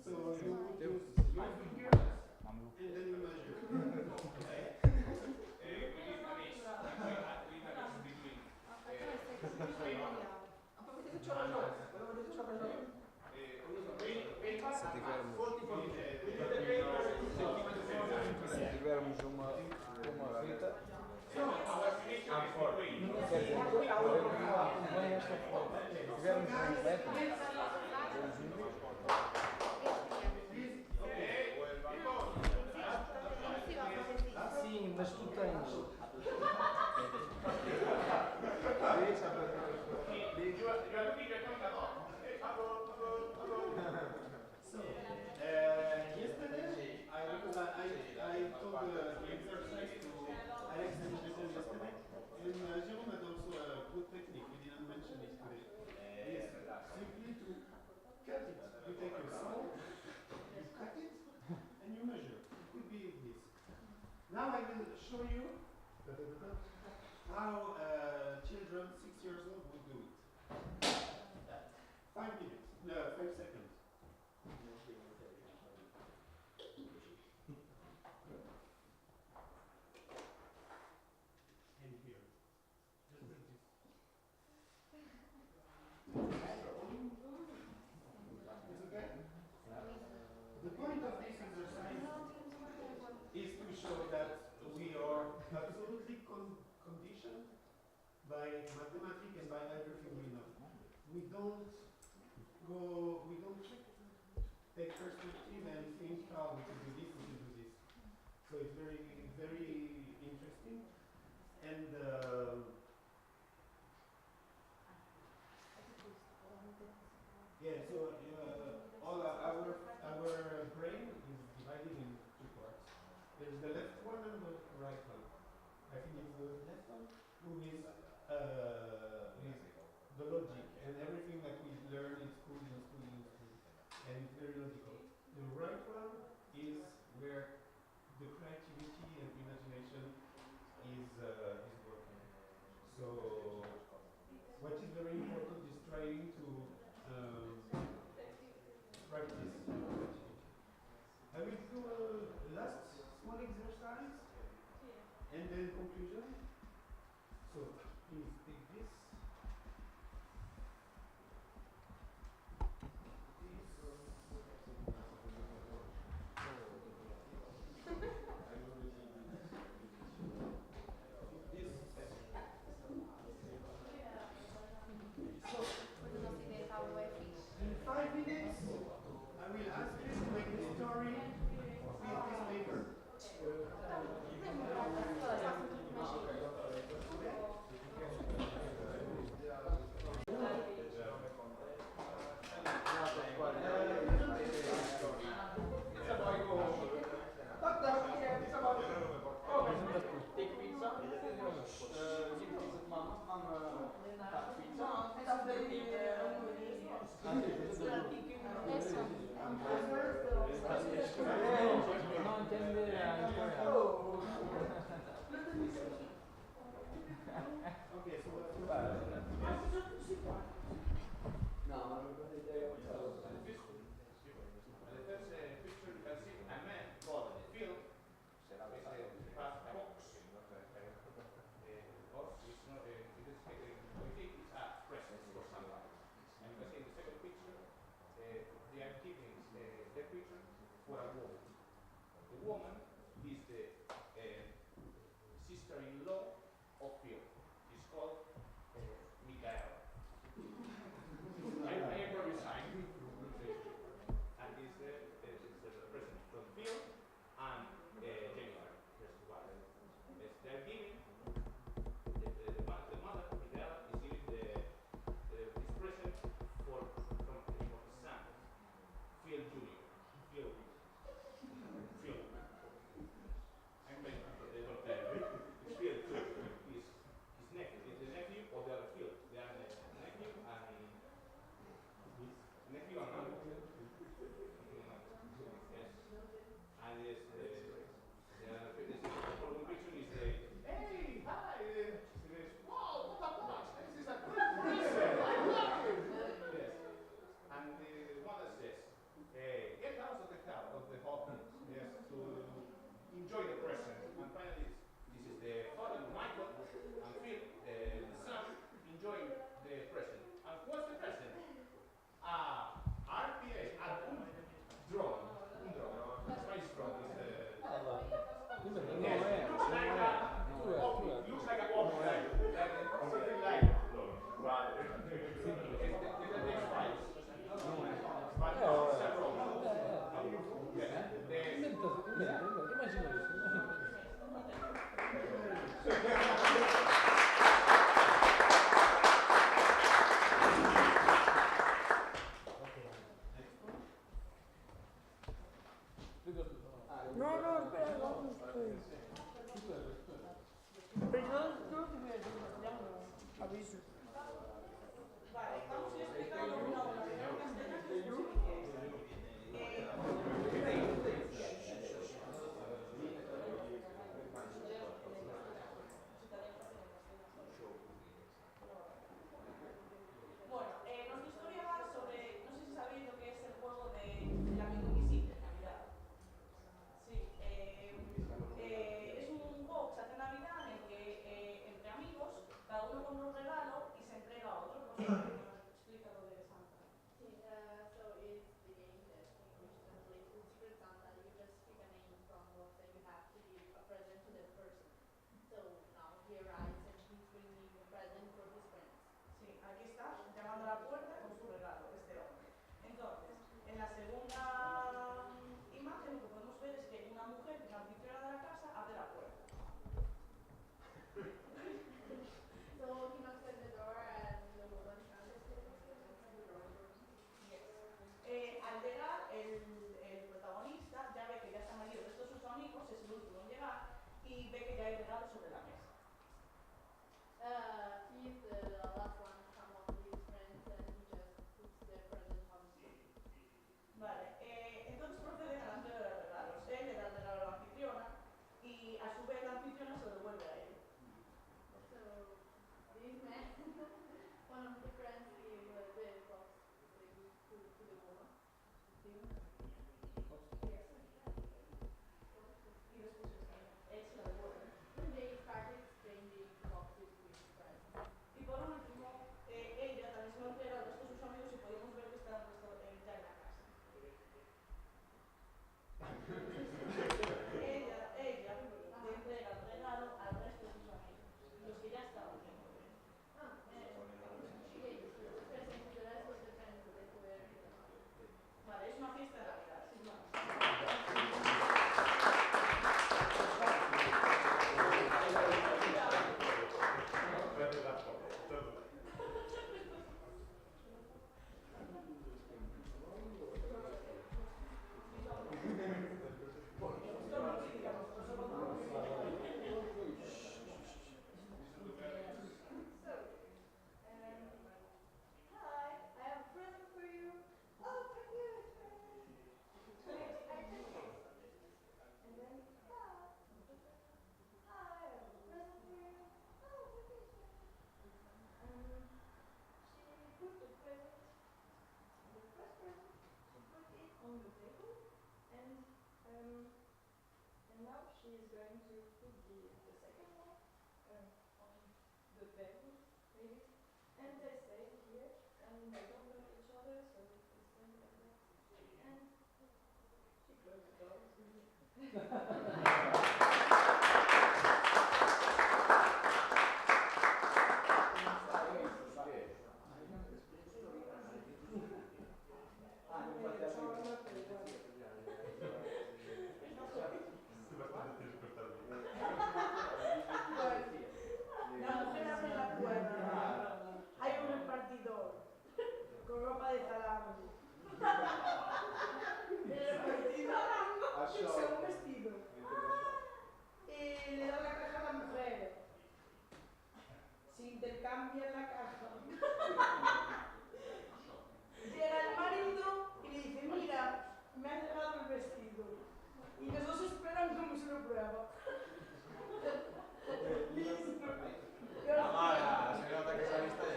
So you use your finger and then you measure. tivermos uma fita. Quer dizer, bem esta forma. Se tivermos um leque, sim, mas tu tens. Yesterday, I told the exercise to Alex and Nicole yesterday, and Jérôme had also a good technique. We didn't mention it today. Is simply to cut it. You take your saw, you cut it, and you measure. It could be this. Now I will show you how children 6 years old would do it. 5 minutes, no, 5 seconds. And here. Just like this. It's okay? The point of this exercise is to show that we are absolutely conditioned by mathematics and by everything we know. We don't take perspective and think how we can do this, we can do this. So it's very, very interesting. And yeah, so all our brain is divided in two parts. There's the left one and the right one. I think it's the left one who is the logic and everything that we learn in school, and it's very logical. The right one is where the creativity and imagination is working. So what is very important is trying to practice. I will do a last small exercise and then conclusion. So please take this. In 5 minutes, I will ask you to make a story with this paper. Field. No, no, espera, no. Pero yo lo que voy a decir, ya no aviso. Vale, vamos a ir explicando una a una. Primero en castellano y después Bueno, nuestra historia va sobre, no sé si sabéis lo que es el juego del amigo invisible, Navidad. Sí, es un juego que se hace en Navidad en el que entre amigos, cada uno compra un regalo y se entrega a otro. Por ejemplo, explica lo de Santa. So it's the game that English translates to Secret Santa. You just pick a name from books and you have to give a present to that person. So now he arrives and he's bringing a present for his friends. Sí, aquí está, llamando a la puerta con su regalo, este hombre. Entonces, en la segunda imagen lo que podemos ver es que una mujer, que es la anfitriona de la casa, abre la puerta. So he knocks at the door and the woman comes. Al llegar, el protagonista ya ve que ya están allí el resto de sus amigos, es el último en llegar, y ve que ya hay regalos sobre la mesa. He's the last one to come up with his friends and he just puts the present on the table. Vale, entonces proceden a la entrega de los regalos. Él le da el regalo a la anfitriona y a su vez la anfitriona se lo devuelve a él. So this man, one of the friends, gave the box to the woman. Y después él se la devuelve. They started exchanging boxes with friends. Y por último, ella también se lo entrega al resto de sus amigos y podemos ver que están ya en la casa. ella le entrega el regalo al resto de sus amigos, los que ya estaban dentro de él. Vale, es una fiesta de Navidad, sin más. And now she is going to put the second one on the table, maybe. And they stay here and they don't look at each other, so they stand like that. And she closed the door. La mujer abre la puerta. Hay un repartidor con ropa de salami. El repartidor echa un vestido. Y le da la caja a la mujer. Se intercambian la caja. Llega el marido y le dice, mira, me has dejado el vestido. Y los dos esperan como se lo prueba. La mala, se nota que saliste de...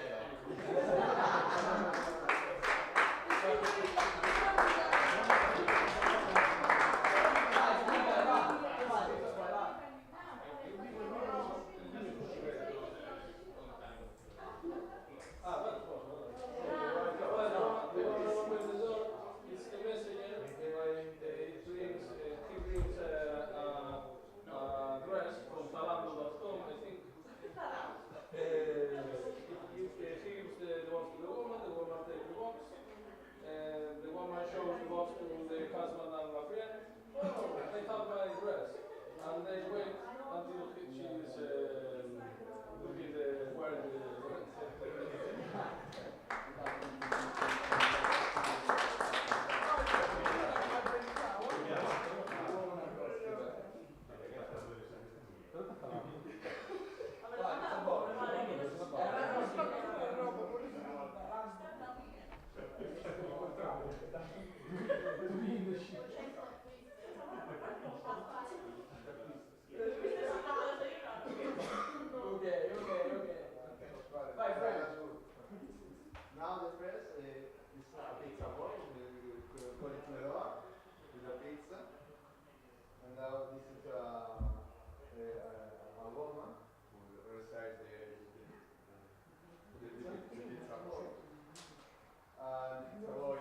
It's the messenger. He brings now this is a woman who resides the pizza boy. And the pizza boy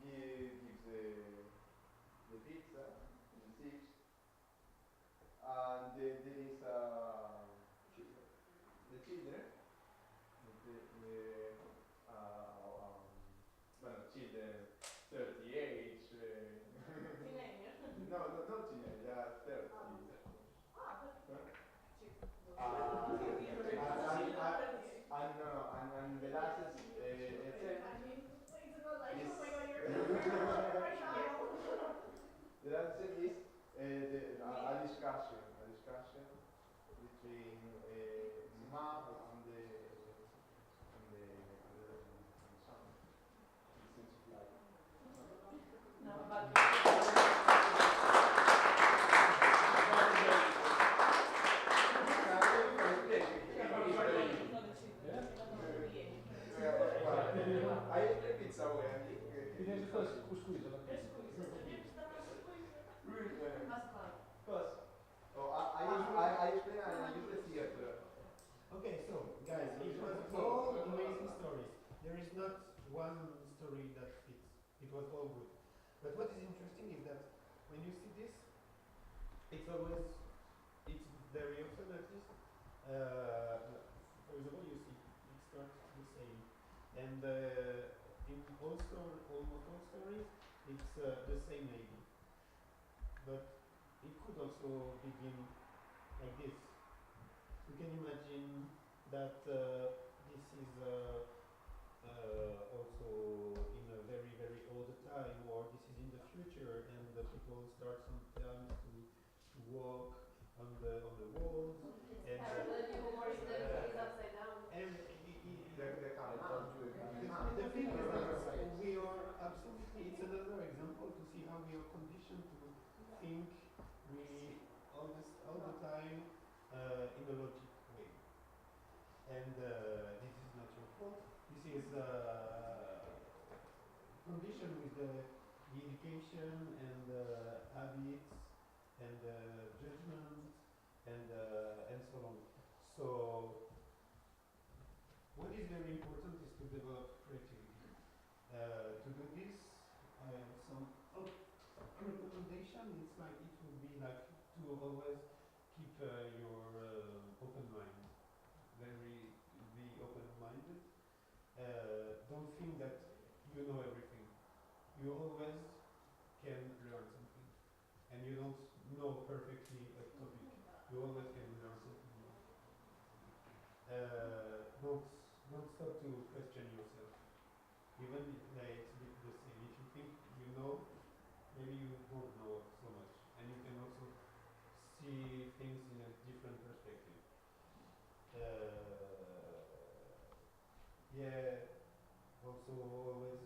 gives the pizza in the six. And there is the children. Well, children 30 age. Teenager. No, not teenager, 30. And the last is the last is a discussion between mom and the son. It seems like. No, but I explain pizza way. I explain and I use the theater. Okay, so guys, it was all amazing stories. There is not one story that fits. It was all good. But what is interesting is that when you see this, it's very often like this. For example, you see it starts the same, and in almost all stories, it's the same lady. But it could also begin like this. You can imagine that this is also in a very, very old time, or this is in the future, and the people start sometimes to walk on the walls. And the thing is that we are absolutely, it's another example to see how we are conditioned to think all the time in a logic way. And this is not your fault. This is conditioned with the education and habits and judgment and so on. So what is very important is to develop creativity. To do this, I have some recommendation. It's like it would be like to always keep your open mind, be open-minded. Don't think that you know everything. You always can learn something, and you don't know perfectly a topic. You always can learn something new. Don't stop to question yourself, even if it's the same. If you think you know, maybe you don't know so much, and you can also see things in a different perspective. Yeah. Also, always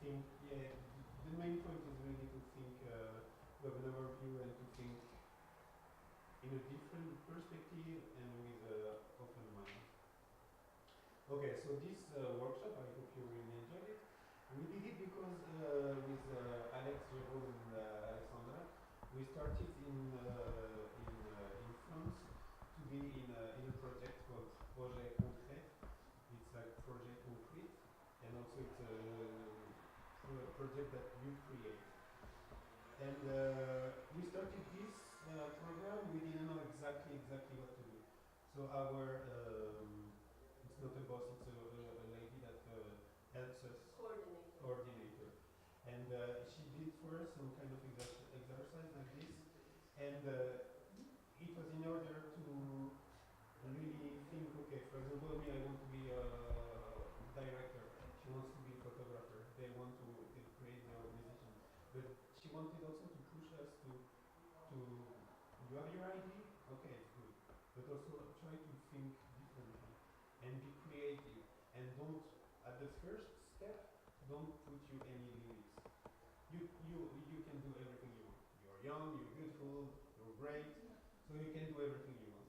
think. Yeah. The main point is really to think, to have an overview and to think in a different perspective and with an open mind. Okay, so this workshop, I hope you really enjoyed it. We did it because with Alex, Jérôme, and Alexandra, we started in France to be in a project called Projet Concret. It's like Projet Concrete, and also it's a project that you create. And we started this program. We didn't know exactly what to do. So our it's not a boss, it's a lady that helps us. Coordinator. And she did for us some kind of exercise like this. And it was in order to really think, okay, for example, me, I want to be a director. She wants to be a photographer. They want to create their organization. But she wanted also to push us to you have your idea? Okay, it's good. But also try to think differently and be creative. And don't, at the first step, don't put you any limits. You can do everything you want. You're young, you're beautiful, you're great, so you can do everything you want.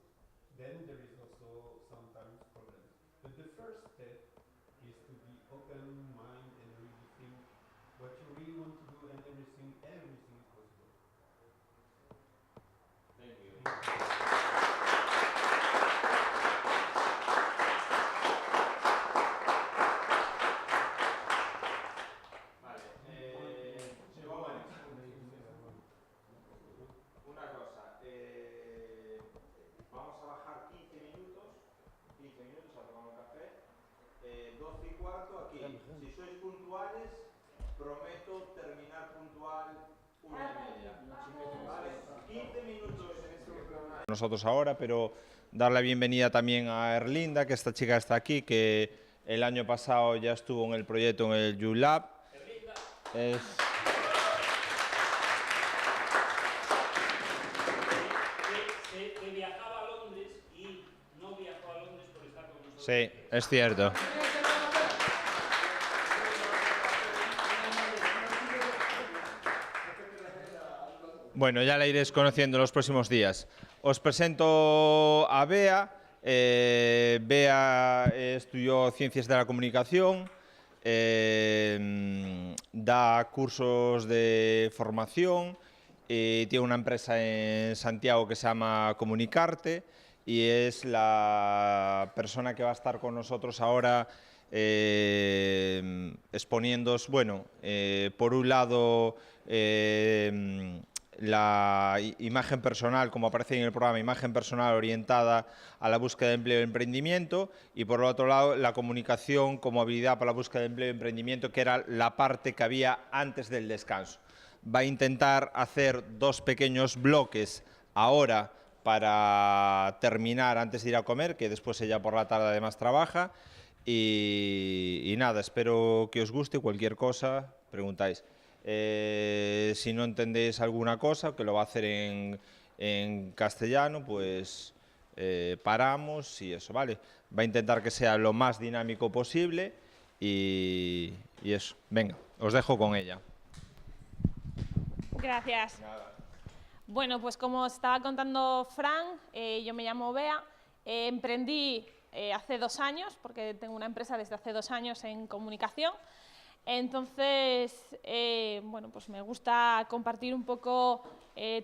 Then there is also sometimes problems. But the first step is to be open mind and really think what you really want to do, and everything everything is possible. Thank you. Vale, una cosa, vamos a bajar 15 minutos a tomar un café, 12 y cuarto aquí. Si sois puntuales, prometo terminar puntual 1:30. Vale, 15 minutos en este programa. Nosotros ahora, pero dar la bienvenida también a Erlinda, que esta chica está aquí, que el año pasado ya estuvo en el proyecto en el YouLab. Es... Que viajaba a Londres y no viajó a Londres por estar con nosotros. Sí, es cierto. Bueno, ya la iréis conociendo en los próximos días. Os presento a Bea. Bea estudió Ciencias de la Comunicación, da cursos de formación, tiene una empresa en Santiago que se llama Comunicarte y es la persona que va a estar con nosotros ahora exponiéndoos, bueno, por un lado la imagen personal, como aparece en el programa, imagen personal orientada a la búsqueda de empleo y emprendimiento, y por el otro lado la comunicación como habilidad para la búsqueda de empleo y emprendimiento, que era la parte que había antes del descanso. Va a intentar hacer 2 pequeños bloques ahora para terminar antes de ir a comer, que después ella por la tarde además trabaja, y nada, espero que os guste. Cualquier cosa, preguntáis. Si no entendéis alguna cosa, que lo va a hacer en castellano, pues paramos y eso, ¿vale? Va a intentar que sea lo más dinámico posible y eso. Venga, os dejo con ella. Gracias. Bueno, pues como estaba contando Fran, yo me llamo Bea, emprendí hace 2 años, porque tengo una empresa desde hace 2 años en comunicación. Entonces, bueno, pues me gusta compartir un poco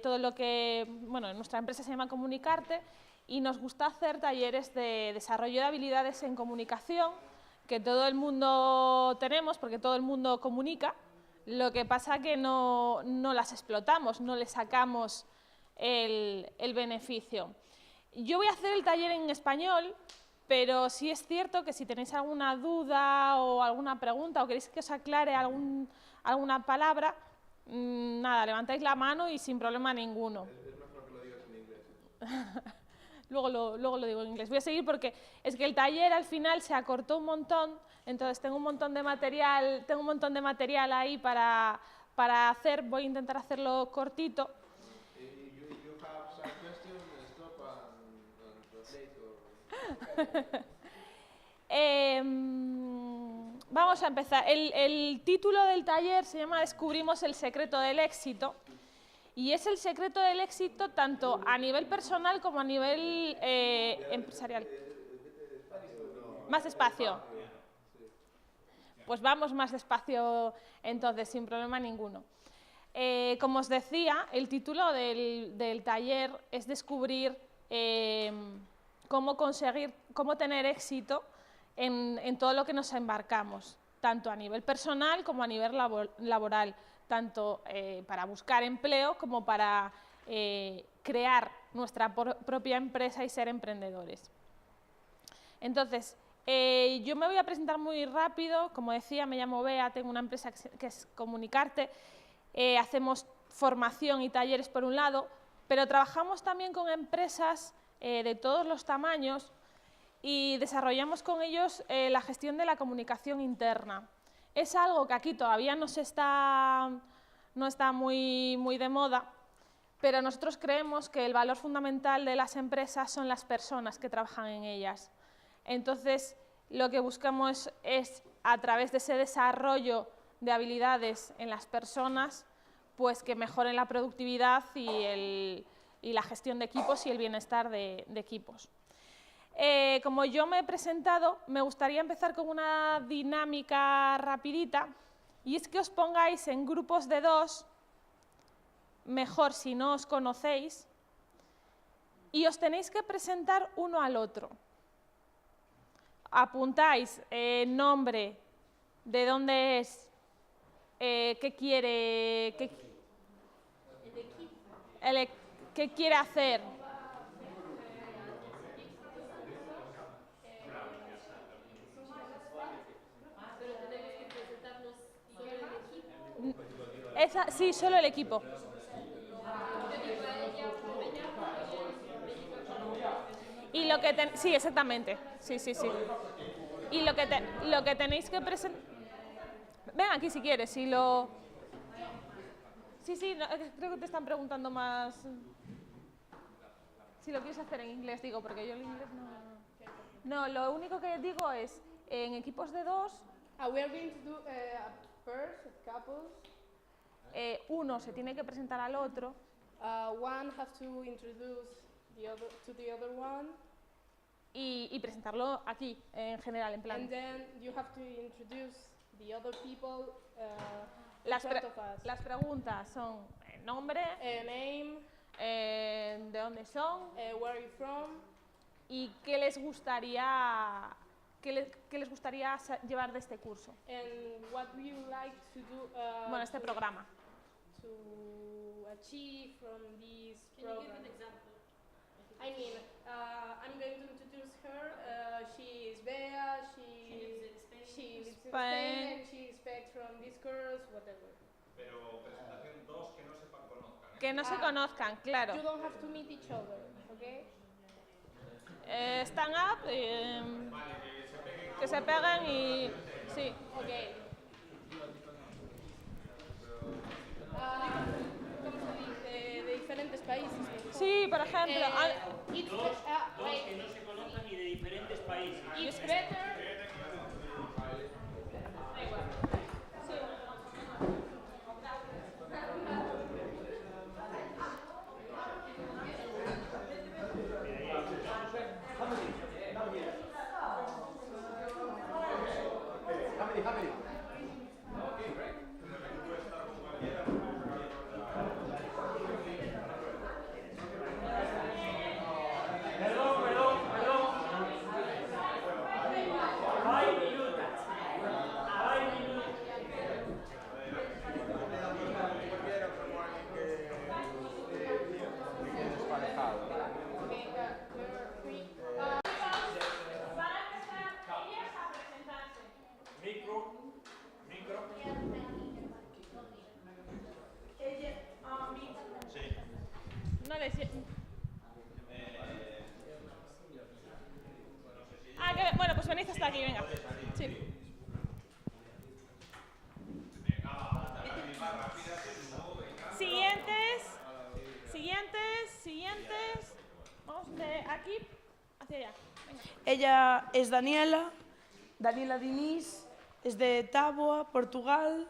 todo lo que, bueno, nuestra empresa se llama Comunicarte y nos gusta hacer talleres de desarrollo de habilidades en comunicación que todo el mundo tenemos, porque todo el mundo comunica. Lo que pasa que no las explotamos, no le sacamos el beneficio. Yo voy a hacer el taller en español, pero sí es cierto que si tenéis alguna duda o alguna pregunta o queréis que os aclare alguna palabra, nada, levantáis la mano y sin problema ninguno. Es mejor que lo digas en inglés. Luego lo digo en inglés. Voy a seguir porque es que el taller al final se acortó un montón, entonces tengo un montón de material ahí para hacer. Voy a intentar hacerlo cortito. You have some questions, stop and translate. Vamos a empezar. El título del taller se llama Descubrimos el secreto del éxito. Y es el secreto del éxito tanto a nivel personal como a nivel empresarial. Más despacio. Pues vamos más despacio entonces, sin problema ninguno. Como os decía, el título del taller es descubrir cómo tener éxito en todo lo que nos embarcamos, tanto a nivel personal como a nivel laboral, tanto para buscar empleo como para crear nuestra propia empresa y ser emprendedores. Entonces, yo me voy a presentar muy rápido. Como decía, me llamo Bea, tengo una empresa que es Comunicarte. Hacemos formación y talleres por un lado, pero trabajamos también con empresas de todos los tamaños y desarrollamos con ellos la gestión de la comunicación interna. Es algo que aquí todavía no está muy de moda, pero nosotros creemos que el valor fundamental de las empresas son las personas que trabajan en ellas. Entonces, lo que buscamos es, a través de ese desarrollo de habilidades en las personas, pues que mejoren la productividad y la gestión de equipos y el bienestar de equipos. Como yo me he presentado, me gustaría empezar con una dinámica rapidita, y es que os pongáis en grupos de 2 mejor si no os conocéis, y os tenéis que presentar uno al otro. Apuntáis nombre, de dónde es, qué quiere, qué quiere hacer. Sí, solo el equipo. Y lo que sí, exactamente. Sí. Y lo que tenéis que presentar. Ven aquí si quieres, si lo. Sí, no, creo que te están preguntando más. Si lo quieres hacer en inglés, digo, porque yo el inglés no. No, lo único que digo es en equipos de 2. We are going to do pairs, couples. Uno se tiene que presentar al otro. One has to introduce the other one. Y presentarlo aquí, en general, en plan. And then you have to introduce the other people. Las preguntas son nombre, name, de dónde son, where are you from, y qué les gustaría llevar de este curso. And what would you like to do, bueno, este programa. To achieve from this program. Can you give an example? I mean, I'm going to introduce her. She is Bea. She lives in Spain, and she expects from this course, whatever. Pero presentación 2 que no se conozcan. Que no se conozcan, claro. You don't have to meet each other, okay? Stand up, que se peguen y sí. Okay. ¿Cómo se dice? De diferentes países. Sí, por ejemplo. Dos que no se conozcan y de diferentes países. It's better. Bueno, pues venid hasta aquí, venga. Sí. Siguientes. Vamos de aquí hacia allá. Venga. Ella es Daniela Diniz, es de Táboa, Portugal,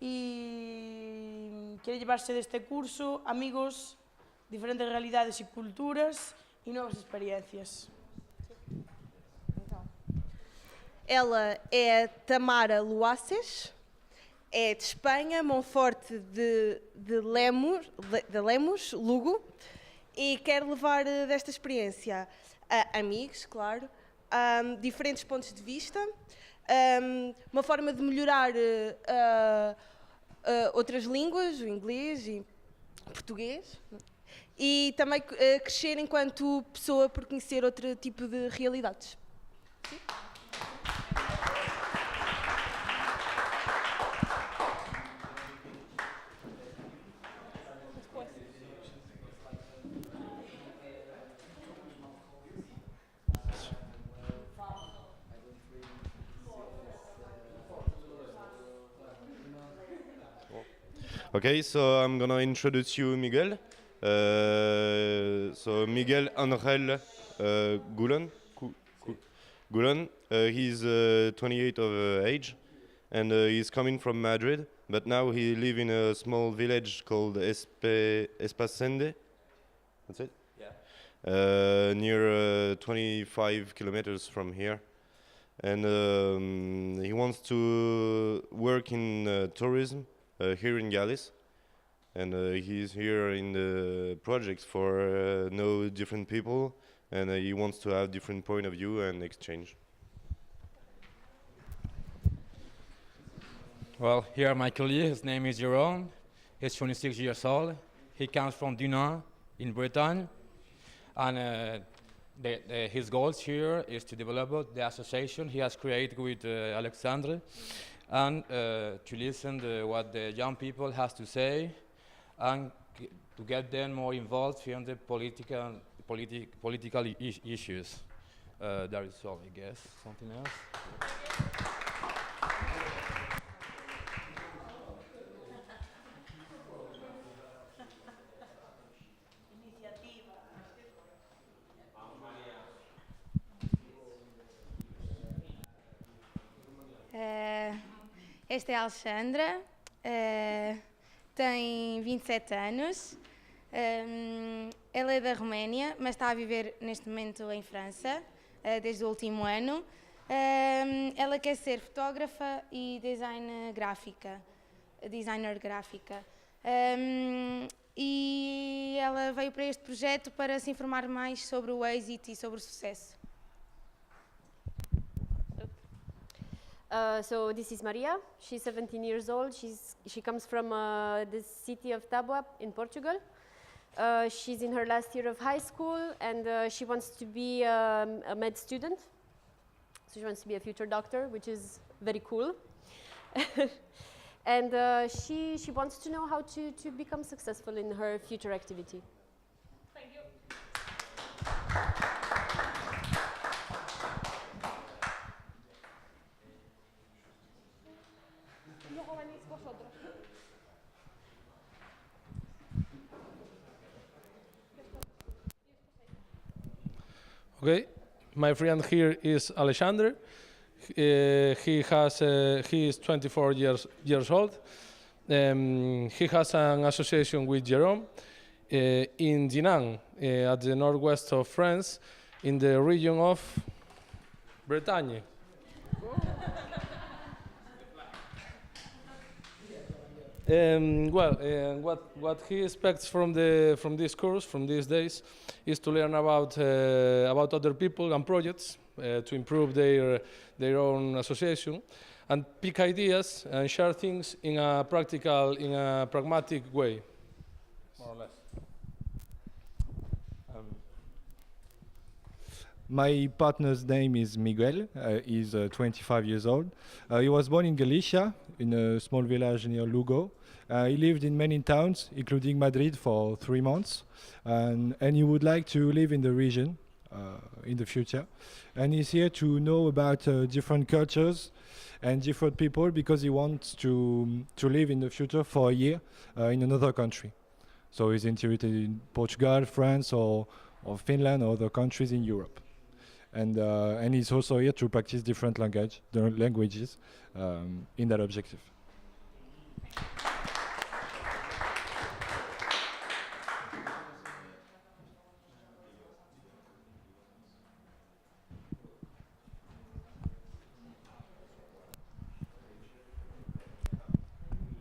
y quiere llevarse de este curso amigos, diferentes realidades y culturas y nuevas experiencias. Ela é Tamara Luaces, é de Espanha, Monforte de Lemos, Lugo, e quer levar desta experiência a amigos, claro, diferentes pontos de vista, uma forma de melhorar outras línguas, o inglês e o português, e também crescer enquanto pessoa por conhecer outro tipo de realidades. Sim? Okay, so I'm gonna introduce you Miguel. So Miguel Angel Gulen. He's 28 of age, and he's coming from Madrid. But now he lives in a small village called Espasende. That's it. Yeah. Near 25 kilometers from here, and he wants to work in tourism. Here in Galice, and he's here in the projects for know different people, and he wants to have different point of view and exchange. Well, here my colleague, his name is Jérôme. He's 26 years old. He comes from Dinan in Bretagne, and his goals here is to develop the association he has created with Alexandre, and to listen to what the young people has to say, and to get them more involved in the political issues. That is all, I guess. Something else? Esta é a Alexandra, tem 27 anos, ela é da Roménia, mas está a viver neste momento em França, desde o último ano. Ela quer ser fotógrafa e designer gráfica. E ela veio para este projeto para se informar mais sobre o êxito e sobre o sucesso. So this is Maria. She's 17 years old. She comes from the city of Tábua in Portugal. She's in her last year of high school, and she wants to be a med student. So she wants to be a future doctor, which is very cool. And she wants to know how to become successful in her future activity. Thank you. Okay, my friend here is Alexander. He is 24 years old. He has an association with Jérôme in Dinan, at the northwest of France, in the region of Bretagne. What he expects from this course, from these days, is to learn about other people and projects, to improve their own association, and pick ideas and share things in a pragmatic way, more or less. My partner's name is Miguel. He's 25 years old. He was born in Galicia, in a small village near Lugo. He lived in many towns, including Madrid, for 3 months. And he would like to live in the region in the future. And he's here to know about different cultures and different people, because he wants to live in the future for a year in another country. So he's interested in Portugal, France, or Finland, or other countries in Europe. And he's also here to practice different languages in that objective.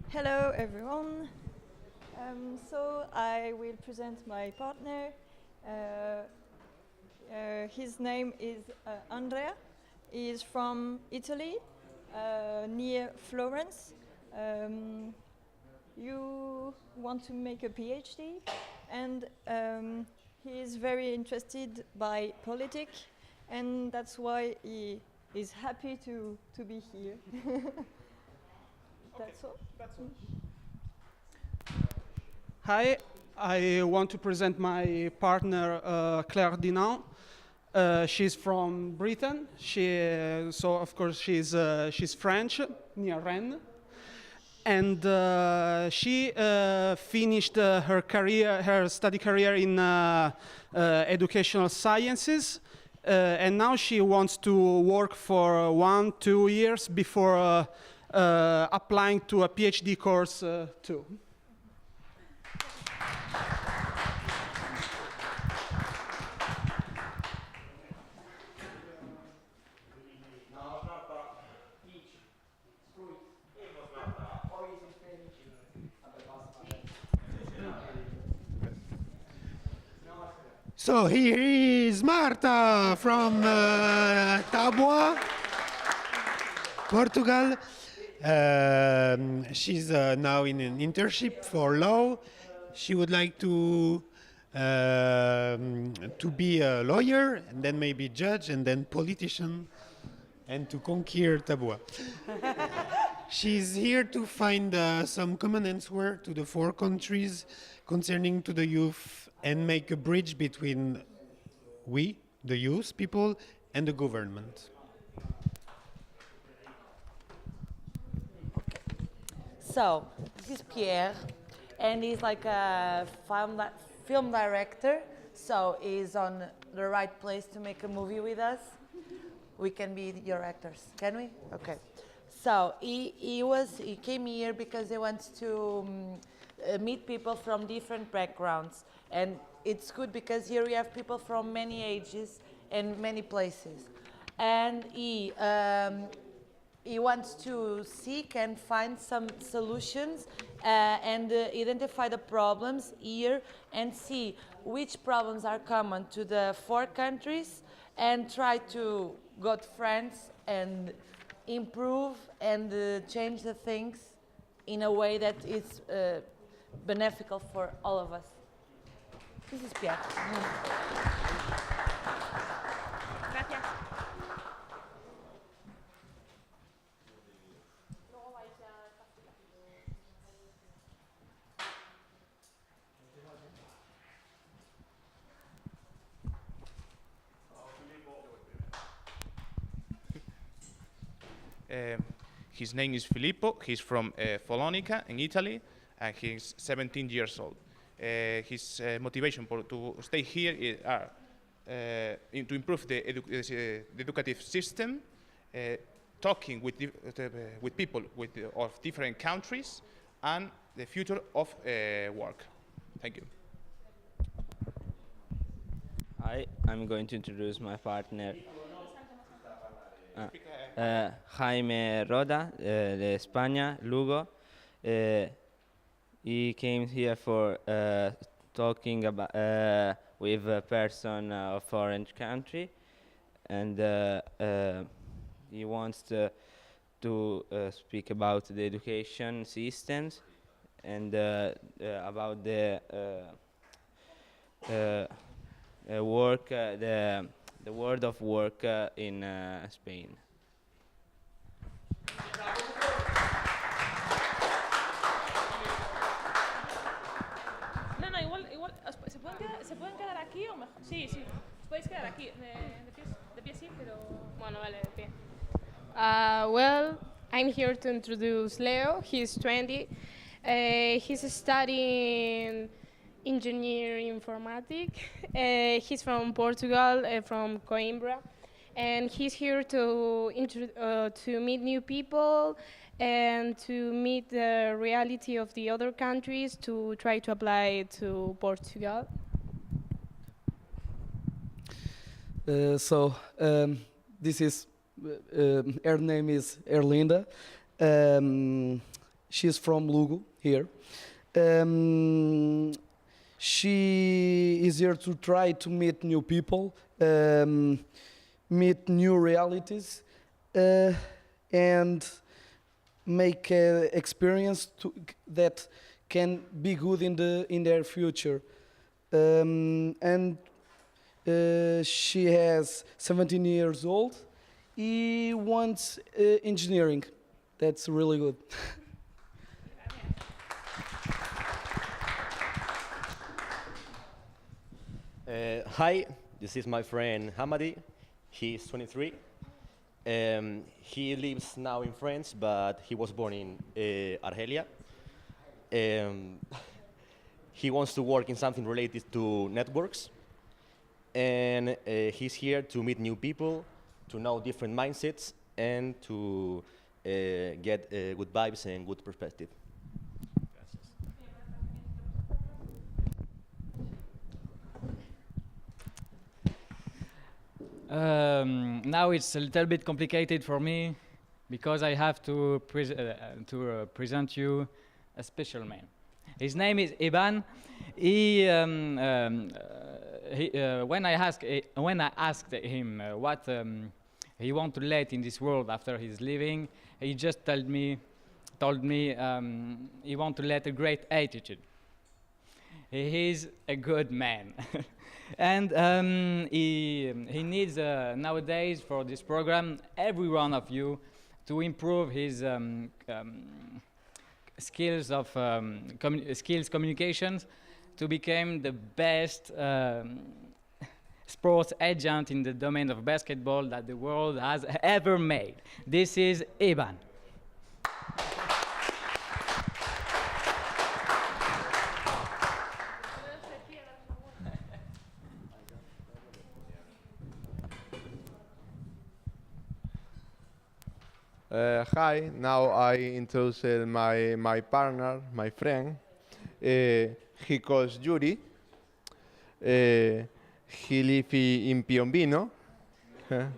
Hello everyone. So I will present my partner. His name is Andrea. He is from Italy, near Florence. You want to make a PhD, and he is very interested by politics, and that's why he is happy to be here. That's all. Hi, I want to present my partner, Claire Dinan. She's from Britain. So of course she's French, near Rennes, and she finished her study career in educational sciences, and now she wants to work for 1-2 years before applying to a PhD course too. So here is Marta from Tábua, Portugal. She's now in an internship for law. She would like to be a lawyer, and then maybe judge, and then politician, and to conquer Tábua. She's here to find some common answer to the 4 countries concerning to the youth and make a bridge between we, the youth people, and the government. So, this is Pierre, and he's like a film director, so he's on the right place to make a movie with us. We can be your actors, can we? Okay. So, he came here because he wants to meet people from different backgrounds, and it's good because here we have people from many ages and many places. And he wants to seek and find some solutions and identify the problems here and see which problems are common to the 4 countries and try to get friends and improve and change the things in a way that is beneficial for all of us. This is Pierre. Gracias. His name is Filippo. He's from Follonica in Italy, and he's 17 years old. His motivation to stay here is to improve the educative system, talking with people of different countries, and the future of work. Thank you. Hi, I'm going to introduce my partner. Jaime Roda, de España, Lugo. He came here for talking about with a person of foreign country, and he wants to speak about the education systems and about the work, the world of work in Spain. No, igual, ¿se pueden quedar aquí o mejor? Sí, os podéis quedar aquí, de pie sí, pero... Bueno, vale, de pie. Well, I'm here to introduce Leo. He's 20. He's studying engineering informatics. He's from Portugal, from Coimbra, and he's here to meet new people and to meet the reality of the other countries to try to apply to Portugal. This is her name is Erlinda. She's from Lugo here. She is here to try to meet new people, meet new realities, and make experience that can be good in their future. She has 17 years old. He wants engineering. That's really good. Hi, this is my friend Hamadi. He's 23. He lives now in France, but he was born in Argelia. He wants to work in something related to networks. And he's here to meet new people, to know different mindsets, and to get good vibes and good perspective. Now it's a little bit complicated for me because I have to present you a special man. His name is Ivan. when I asked him what he want to let in this world after he's leaving, he just told me he want to let a great attitude. He is a good man. And he needs nowadays for this program every one of you to improve his skills of communications to become the best sports agent in the domain of basketball that the world has ever made. This is Ivan. Hi, now I introduce my partner, my friend. He calls Yuri. He lives in Piombino. Yeah,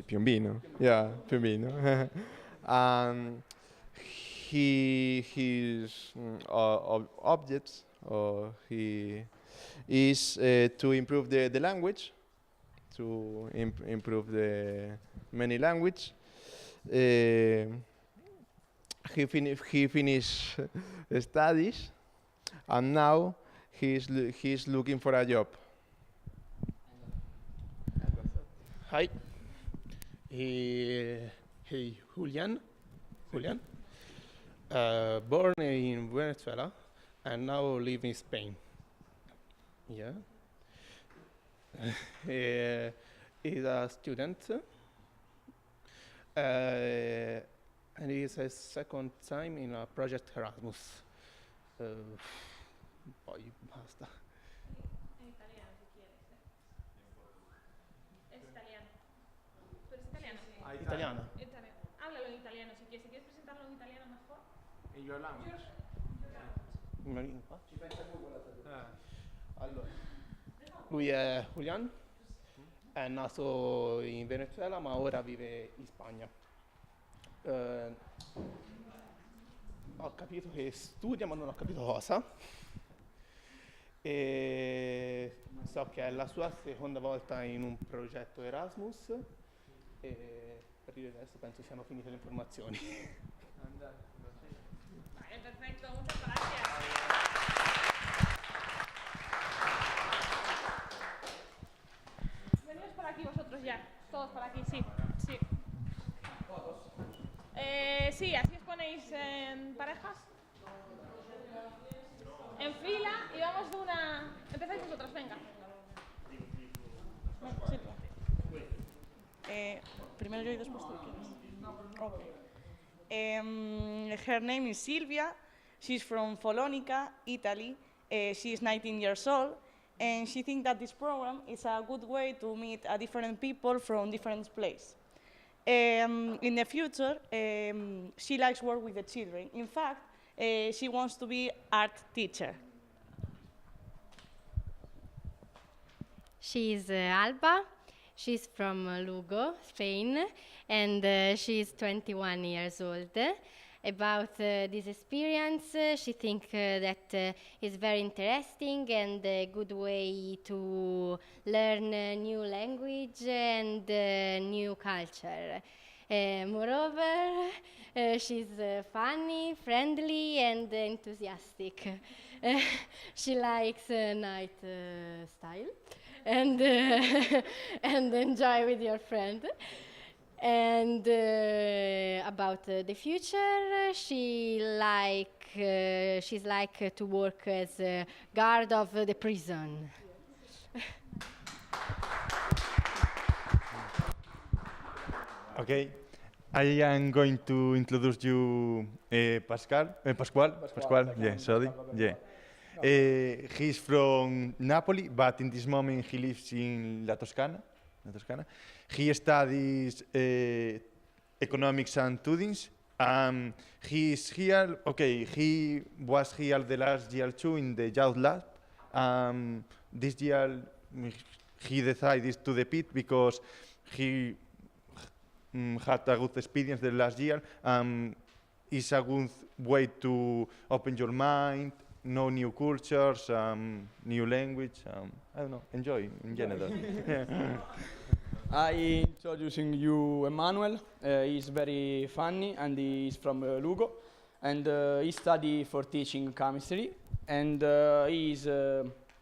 Piombino. Yeah, Piombino. And his objects, or he is to improve the language, to improve the many language. He finished studies, and now he's looking for a job. Hi. Hey, Julian. Born in Venezuela and now live in Spain. Yeah. He's a student. And it's his second time in a project Erasmus. Poi basta. En italiano, si quieres. Es italiano. ¿Tú eres italiano? Italiano. Italiano. Háblalo en italiano si quieres. Si quieres presentarlo en italiano mejor. In your language. Allora, lui è Julian, è nato in Venezuela ma ora vive in Spagna. Ho capito che studia ma non ho capito cosa. E so che è la sua seconda volta in un progetto Erasmus e per dire adesso penso siano finite le informazioni. Vale, perfecto, muchas gracias. Venid por aquí vosotros ya, todos por aquí, sí. Sí, así os ponéis en parejas. En fila y vamos de una... Empezáis vosotros, venga. Primero yo y después tú, ¿quieres? Her name is Silvia. She's from Follonica, Italy. She's 19 years old. And she thinks that this program is a good way to meet different people from different places. In the future, she likes work with the children. In fact, she wants to be art teacher. She's Alba. She's from Lugo, Spain, and she's 21 years old. About this experience, she thinks that it's very interesting and a good way to learn new language and new culture. Moreover, she's funny, friendly, and enthusiastic. She likes night style and and enjoy with your friend. And about the future, she's like to work as a guard of the prison. Okay, I am going to introduce you Pascual. Yeah, sorry. Yeah. He's from Napoli, but in this moment he lives in La Toscana. He studies economics and students. He's here. Okay, he was here the last year too in the youth lab. This year he decided to repeat because he had a good experience the last year. It's a good way to open your mind know new cultures, new language. I don't know, enjoy in general. I introducing you Emmanuel. He's very funny and he's from Lugo, and he study for teaching chemistry, and he's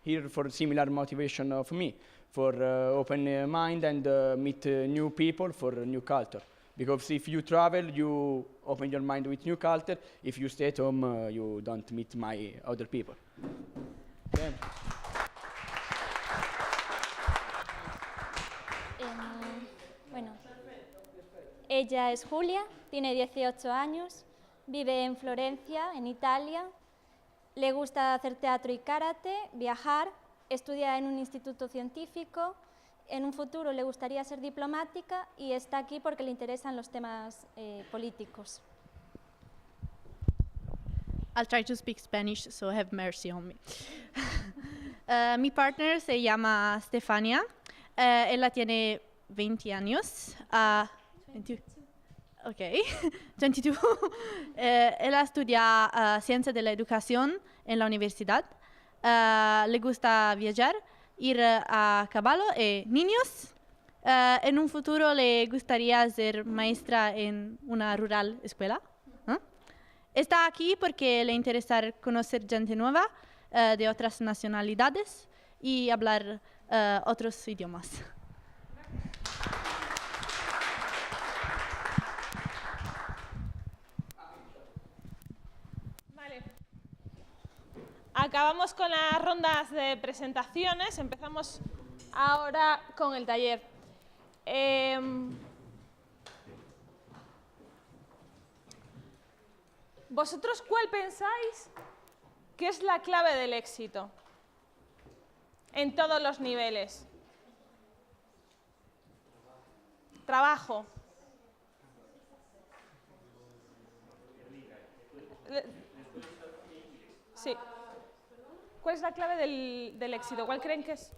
here for similar motivation of me, for open mind and meet new people for new culture. Because if you travel, you open your mind with new culture. If you stay at home, you don't meet my other people. Okay. Bueno, ella es Julia, tiene 18 años, vive en Florencia, en Italia, le gusta hacer teatro y karate, viajar, estudia en un instituto científico, en un futuro le gustaría ser diplomática y está aquí porque le interesan los temas políticos. I'll try to speak Spanish, so have mercy on me. Mi partner se llama Stefania, ella tiene 20 años. 22. Ok, 22. Ella estudia Ciencia de la Educación en la universidad. Le gusta viajar, ir a caballo y niños. En un futuro le gustaría ser maestra en una rural escuela. Está aquí porque le interesa conocer gente nueva de otras nacionalidades y hablar otros idiomas. Vale. Acabamos con las rondas de presentaciones. Empezamos ahora con el taller. ¿Vosotros cuál pensáis que es la clave del éxito en todos los niveles? Trabajo. Sí. ¿Cuál es la clave del éxito? ¿Cuál creen que es?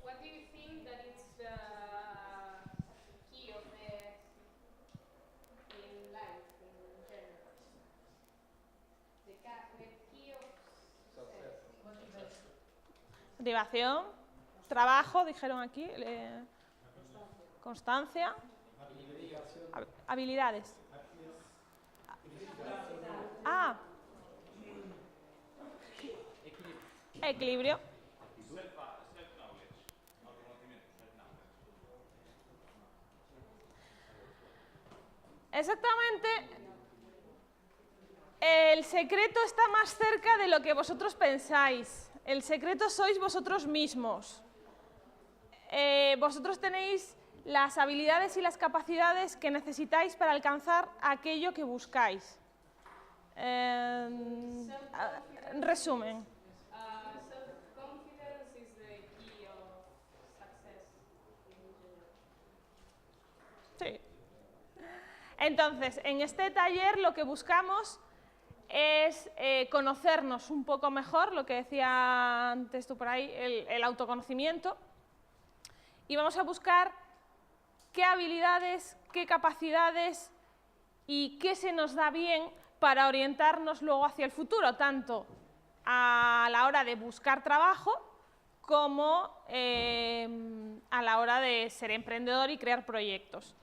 Motivación, trabajo, dijeron aquí, constancia, habilidades. Equilibrio. Exactamente. El secreto está más cerca de lo que vosotros pensáis. El secreto sois vosotros mismos. Vosotros tenéis las habilidades y las capacidades que necesitáis para alcanzar aquello que buscáis. Resumen. Sí. Entonces, en este taller lo que buscamos es conocernos un poco mejor, lo que decía antes tú por ahí, el autoconocimiento. Y vamos a buscar qué habilidades, qué capacidades y qué se nos da bien para orientarnos luego hacia el futuro, tanto a la hora de buscar trabajo como a la hora de ser emprendedor y crear proyectos.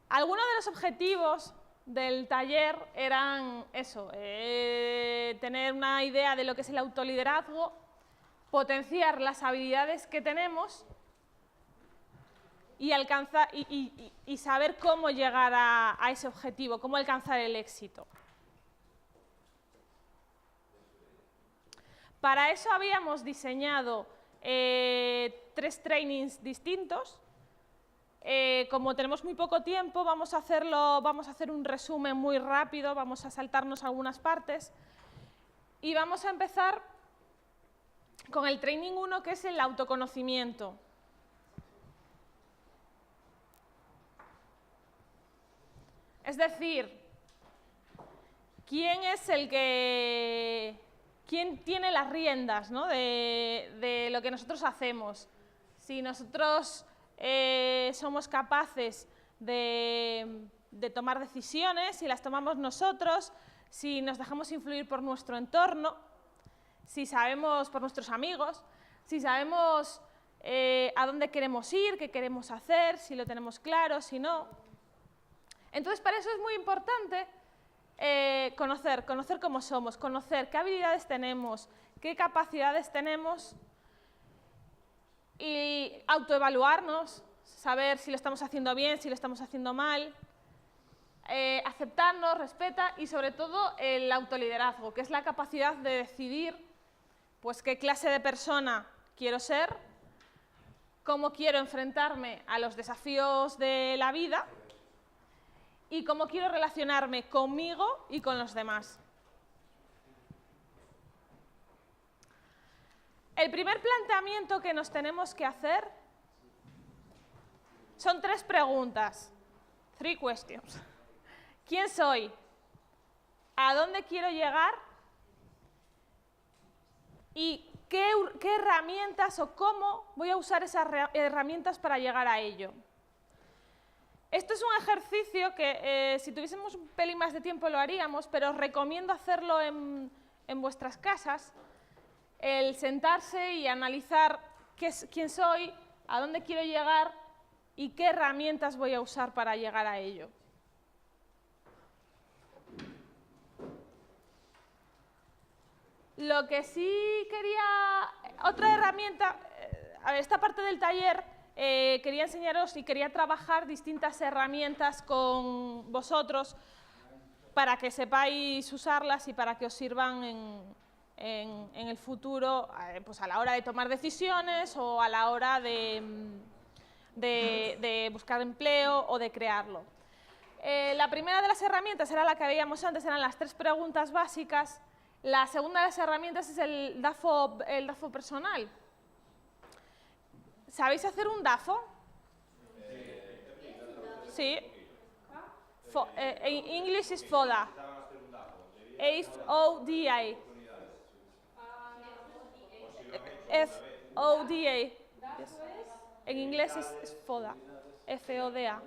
Algunos de los objetivos del taller eran eso, tener una idea de lo que es el autoliderazgo, potenciar las habilidades que tenemos y, y saber cómo llegar a ese objetivo, cómo alcanzar el éxito. Para eso habíamos diseñado 3 trainings distintos. Como tenemos muy poco tiempo, vamos a hacer un resumen muy rápido, vamos a saltarnos algunas partes y vamos a empezar con el training 1, que es el autoconocimiento. Es decir, ¿quién tiene las riendas, ¿no? de lo que nosotros hacemos? Si nosotros somos capaces de tomar decisiones, si las tomamos nosotros, si nos dejamos influir por nuestro entorno, si sabemos por nuestros amigos, si sabemos a dónde queremos ir, qué queremos hacer, si lo tenemos claro, si no. Entonces, para eso es muy importante conocer cómo somos, conocer qué habilidades tenemos, qué capacidades tenemos y autoevaluarnos, saber si lo estamos haciendo bien, si lo estamos haciendo mal, aceptarnos, respetar y sobre todo el autoliderazgo, que es la capacidad de decidir pues, qué clase de persona quiero ser, cómo quiero enfrentarme a los desafíos de la vida y cómo quiero relacionarme conmigo y con los demás. El primer planteamiento que nos tenemos que hacer son 3 preguntas. 3 questions. ¿Quién soy? ¿A dónde quiero llegar? ¿Y qué herramientas o cómo voy a usar esas herramientas para llegar a ello? Esto es un ejercicio que si tuviésemos un pelín más de tiempo lo haríamos, pero os recomiendo hacerlo en vuestras casas, el sentarse y analizar quién soy, a dónde quiero llegar y qué herramientas voy a usar para llegar a ello. Lo que sí quería, otra herramienta, a ver, esta parte del taller quería enseñaros y quería trabajar distintas herramientas con vosotros para que sepáis usarlas y para que os sirvan en el futuro, pues a la hora de tomar decisiones o a la hora de buscar empleo o de crearlo. La primera de las herramientas era la que veíamos antes, eran las 3 preguntas básicas. La segunda de las herramientas es el DAFO personal. ¿Sabéis hacer un DAFO? Sí. En inglés es FODA. F-O-D-A. F-O-D-A. En inglés es FODA. F-O-D-A.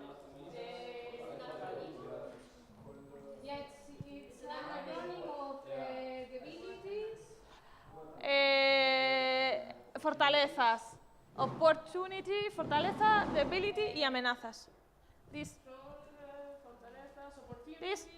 Fortalezas. Opportunity, fortaleza, debility y amenazas. Fortalezas, opportunities.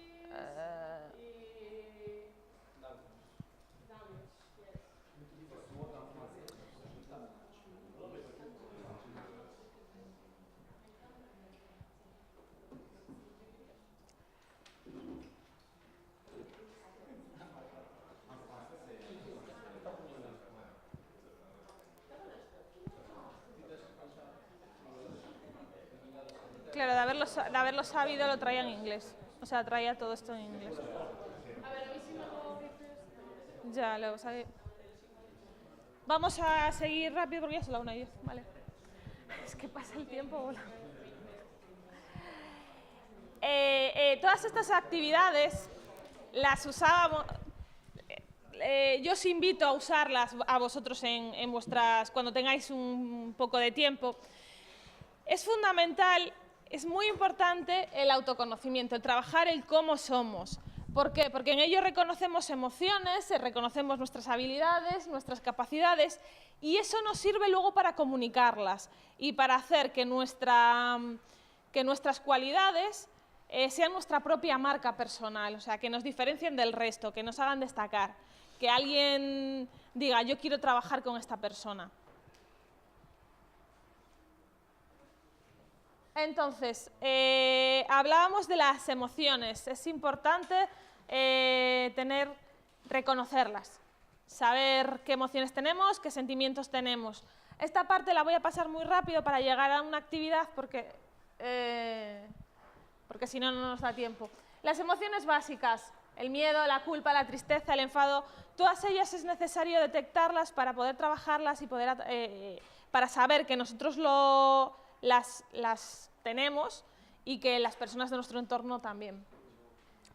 Claro, de haberlo sabido lo traía en inglés. O sea, traía todo esto en inglés. A ver, a mí sí me lo dices. Ya, lo sabía. Vamos a seguir rápido porque ya son las 1:10, ¿vale? Es que pasa el tiempo volando. Todas estas actividades las usábamos. Yo os invito a usarlas a vosotros en vuestras, cuando tengáis un poco de tiempo. Es fundamental. Es muy importante el autoconocimiento, el trabajar el cómo somos. ¿Por qué? Porque en ello reconocemos emociones, reconocemos nuestras habilidades, nuestras capacidades y eso nos sirve luego para comunicarlas y para hacer que nuestras cualidades sean nuestra propia marca personal, o sea, que nos diferencien del resto, que nos hagan destacar, que alguien diga, yo quiero trabajar con esta persona. Entonces, hablábamos de las emociones. Es importante reconocerlas, saber qué emociones tenemos, qué sentimientos tenemos. Esta parte la voy a pasar muy rápido para llegar a una actividad porque si no, no nos da tiempo. Las emociones básicas, el miedo, la culpa, la tristeza, el enfado, todas ellas es necesario detectarlas para poder trabajarlas y para saber que nosotros las tenemos y que las personas de nuestro entorno también.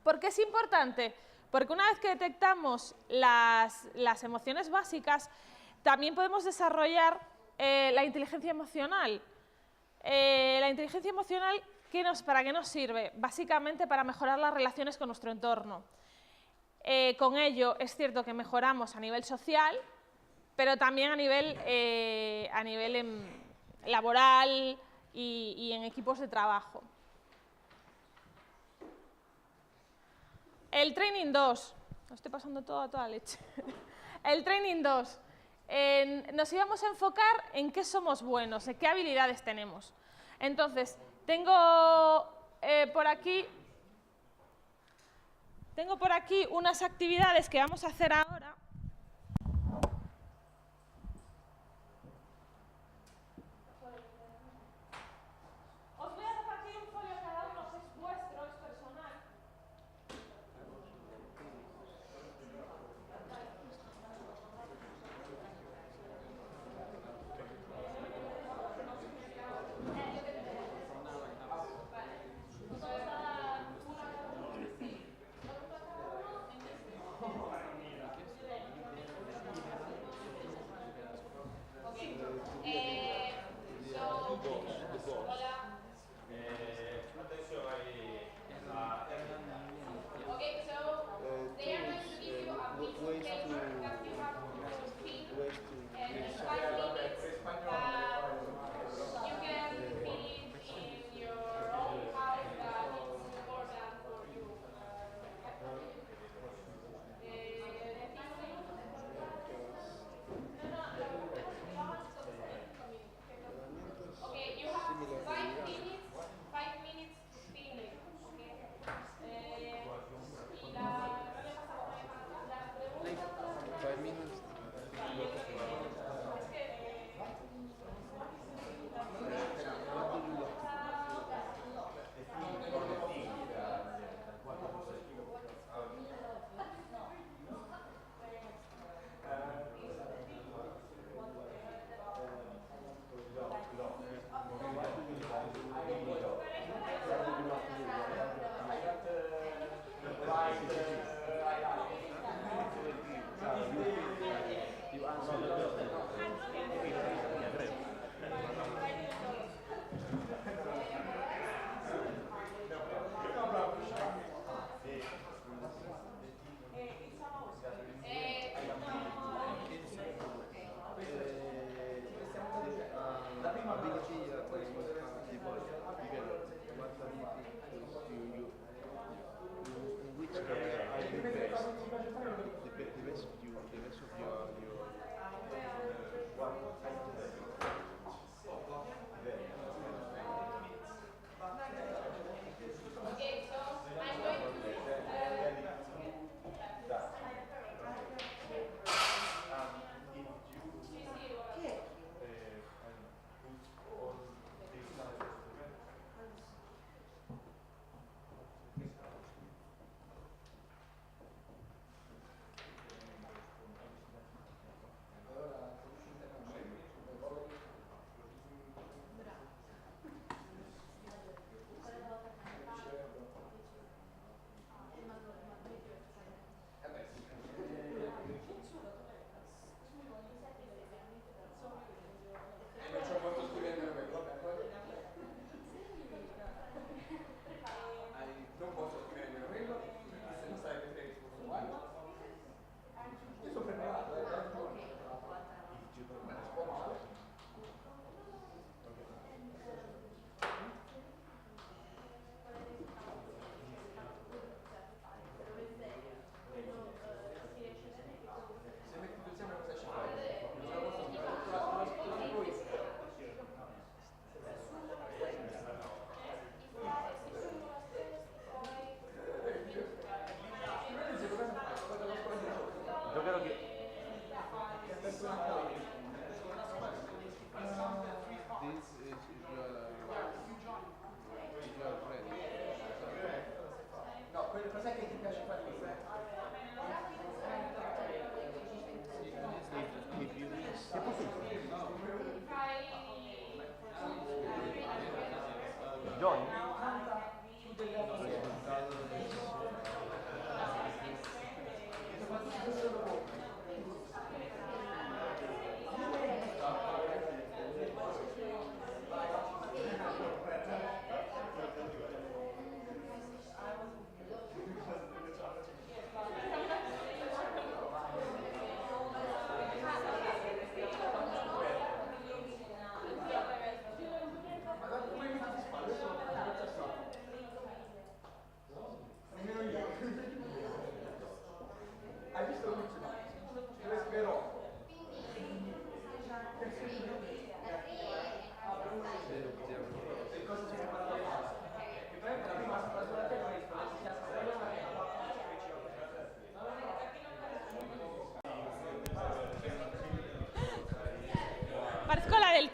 ¿Por qué es importante? Porque una vez que detectamos las emociones básicas, también podemos desarrollar la inteligencia emocional. La inteligencia emocional ¿Para qué nos sirve? Básicamente para mejorar las relaciones con nuestro entorno. Con ello es cierto que mejoramos a nivel social, pero también a nivel laboral y en equipos de trabajo. El Training 2, lo estoy pasando todo a toda leche. El Training 2, nos íbamos a enfocar en qué somos buenos, en qué habilidades tenemos. Entonces, tengo por aquí unas actividades que vamos a hacer ahora. Os voy a repartir un folio a cada uno, es vuestro, es personal.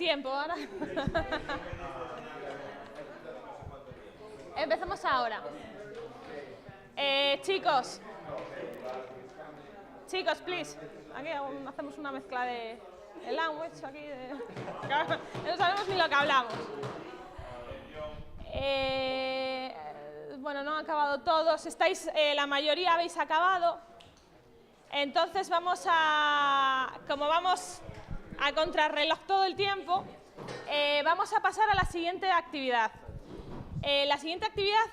tiempo ahora. Empezamos ahora. Chicos, please. Aquí hacemos una mezcla de language, aquí no sabemos ni lo que hablamos. Bueno, no han acabado todos. La mayoría habéis acabado. Entonces como vamos a contrarreloj todo el tiempo, vamos a pasar a la siguiente actividad. La siguiente actividad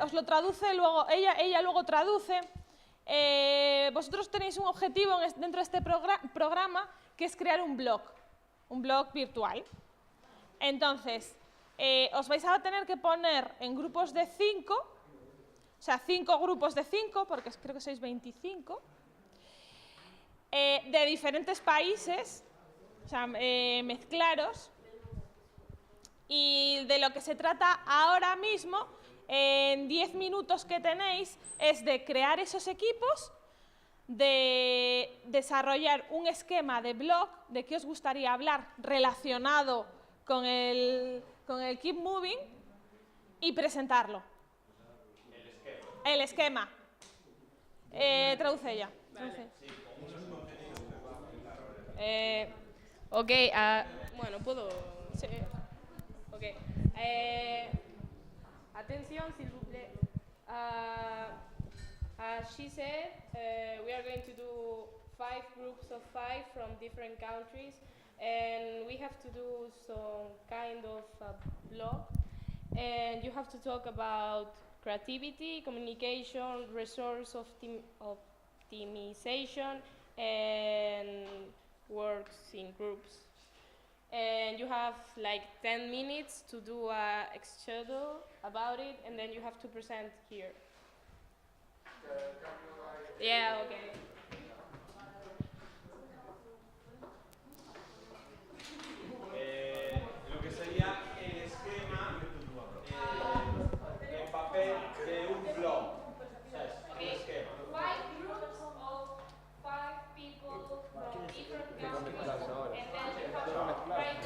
os lo traduce luego, ella luego traduce. Vosotros tenéis un objetivo dentro de este programa, que es crear un blog virtual. Entonces, os vais a tener que poner en grupos de 5, o sea, 5 grupos de 5, porque creo que sois 25, de diferentes países, o sea, mezclaros. Y de lo que se trata ahora mismo, en 10 minutos que tenéis, es de crear esos equipos, de desarrollar un esquema de blog, de qué os gustaría hablar relacionado con el Keep Moving, y presentarlo. El esquema. Traduce ella. Traduce. Ok, bueno, puedo... Sí. Ok. Atención, s'il vous plaît. As she said, we are going to do 5 groups of 5 from different countries, and we have to do some kind of blog. And you have to talk about creativity, communication, resource optimization, and works in groups. And you have like 10 minutes to do a schedule about it, and then you have to present here. Yeah, okay. Lo que sería el esquema en papel de un blog. Okay. 5 groups of 5 people from different countries, and then you have to write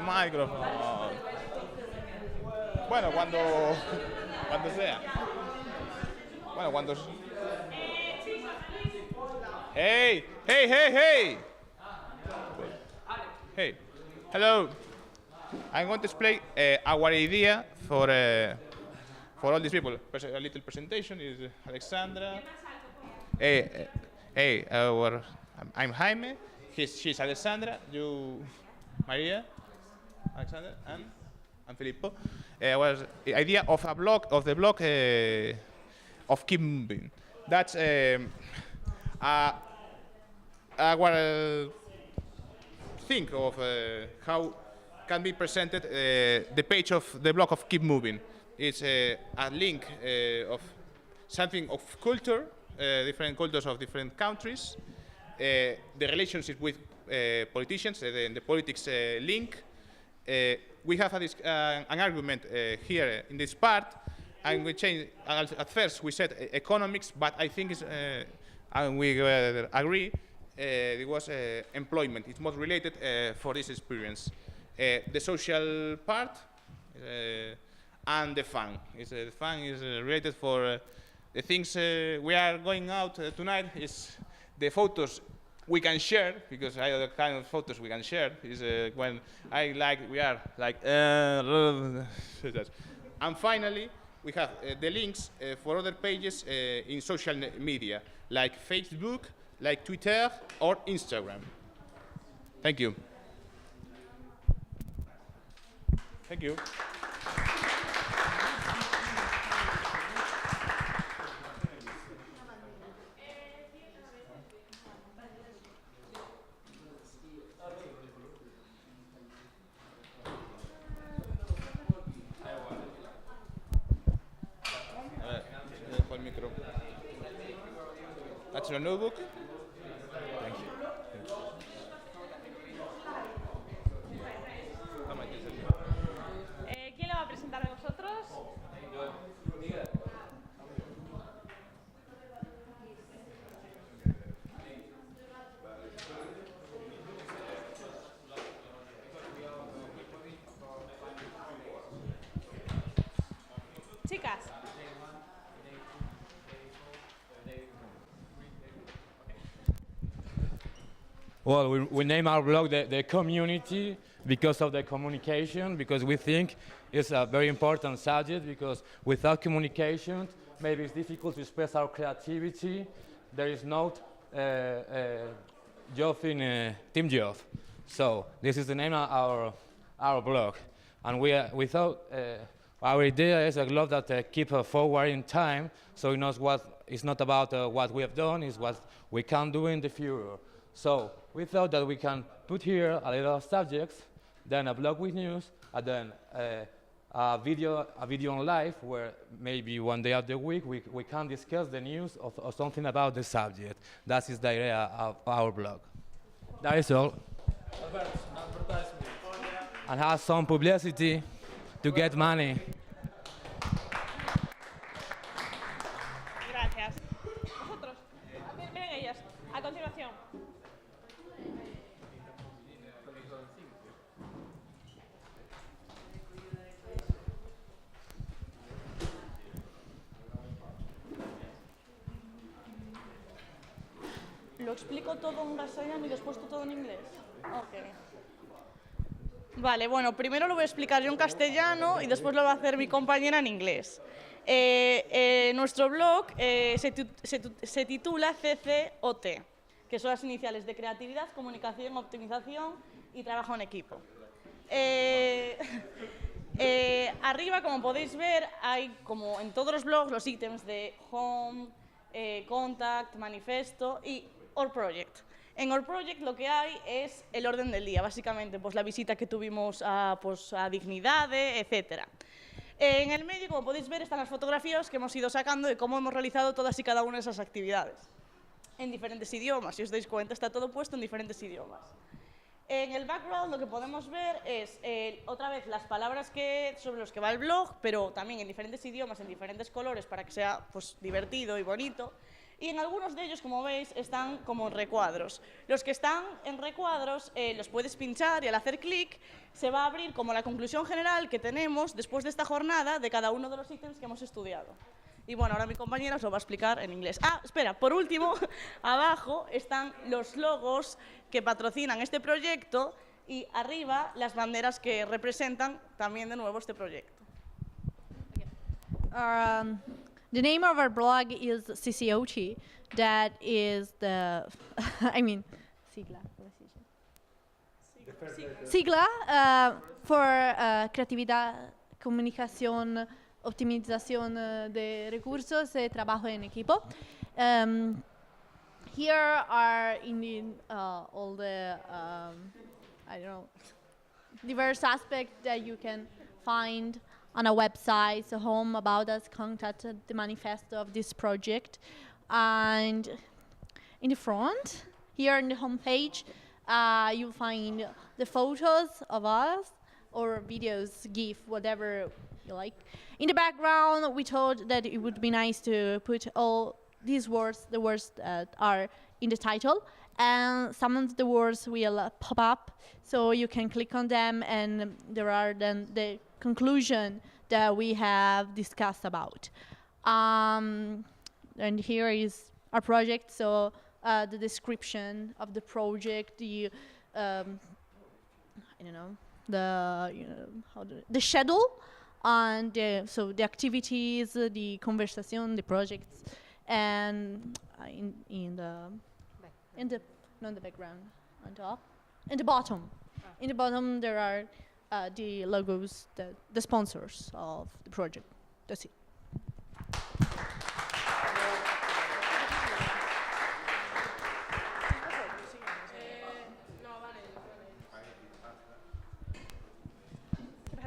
microphone. Bueno, cuando sea. Bueno, cuando... Hey! Hey, hello. I'm going to explain our idea for all these people. A little presentation is Alexandra. I'm Jaime. She's Alexandra. You, Maria, Alexandra, and Filippo. Was the idea of the blog of Keep Moving. That's our think of how can be presented the page of the blog of Keep Moving. It's a link of something of culture, different cultures of different countries, the relationship with politicians, the politics link. We have an argument here in this part, and we change. At first, we said economics, but I think it's, and we agree. It was employment. It's more related for this experience. The social part and the fun. The fun is related for the things we are going out tonight. Is the photos we can share, because I have the kind of photos we can share. Is when we are like. And finally, we have the links for other pages in social media, like Facebook, like Twitter or Instagram. Thank you. Thank you. That's your notebook. Thank you. ¿Quién lo va a presentar de vosotros? Chicas. Well, we name our blog the community because of the communication, because we think it's a very important subject, because without communication, maybe it's difficult to express our creativity. There is no job in team job. So this is the name of our blog. And we thought our idea is a blog that keeps forward in time, so it knows what it's not about what we have done, it's what we can do in the future. So we thought that we can put here a little subjects, then a blog with news, and then a video on live where maybe one day of the week we can discuss the news or something about the subject. That is the idea of our blog. That is all. And have some publicity to get money. Gracias. Vosotros. Miren ellas. A continuación. ¿Lo explico todo en castellano y después todo en inglés? Ok. Vale, bueno, primero lo voy a explicar yo en castellano y después lo va a hacer mi compañera en inglés. Nuestro blog se titula CCOT, que son las iniciales de Creatividad, Comunicación, Optimización y Trabajo en Equipo. Arriba, como podéis ver, hay, como en todos los blogs, los ítems de Home, Contact, Manifesto y Our Project. En Our Project lo que hay es el orden del día, básicamente, pues la visita que tuvimos a Dignidad, etc. En el medio, como podéis ver, están las fotografías que hemos ido sacando de cómo hemos realizado todas y cada una de esas actividades. En diferentes idiomas, si os dais cuenta, está todo puesto en diferentes idiomas. En el background lo que podemos ver es, otra vez, las palabras sobre las que va el blog, pero también en diferentes idiomas, en diferentes colores, para que sea pues, divertido y bonito. Y en algunos de ellos, como veis, están como en recuadros. Los que están en recuadros los puedes pinchar y al hacer clic se va a abrir como la conclusión general que tenemos después de esta jornada de cada uno de los ítems que hemos estudiado. Y bueno, ahora mi compañera os lo va a explicar en inglés. Ah, espera, por último, abajo están los logos que patrocinan este proyecto y arriba las banderas que representan también de nuevo este proyecto. The name of our blog is CCOT. That is the, I mean, sigla. Sigla for Creatividad, Comunicaciòn, optimización de recursos, trabajo en equipo. Here are all the, I don't know, diverse aspects that you can find on a website, so home, about us, contact, the manifesto of this project. And in the front, here in the homepage, you'll find the photos of us, or videos, GIF, whatever you like. In the background, we thought that it would be nice to put all these words, the words that are in the title, and some of the words will pop up, so you can click on them, and there are then the conclusion that we have discussed about. And here is our project, so the description of the project, the I don't know, the schedule, and so the activities, the conversation, the projects, and in the not the background, on top, in the bottom. In the bottom there are the logos, the sponsors of the project. That's it.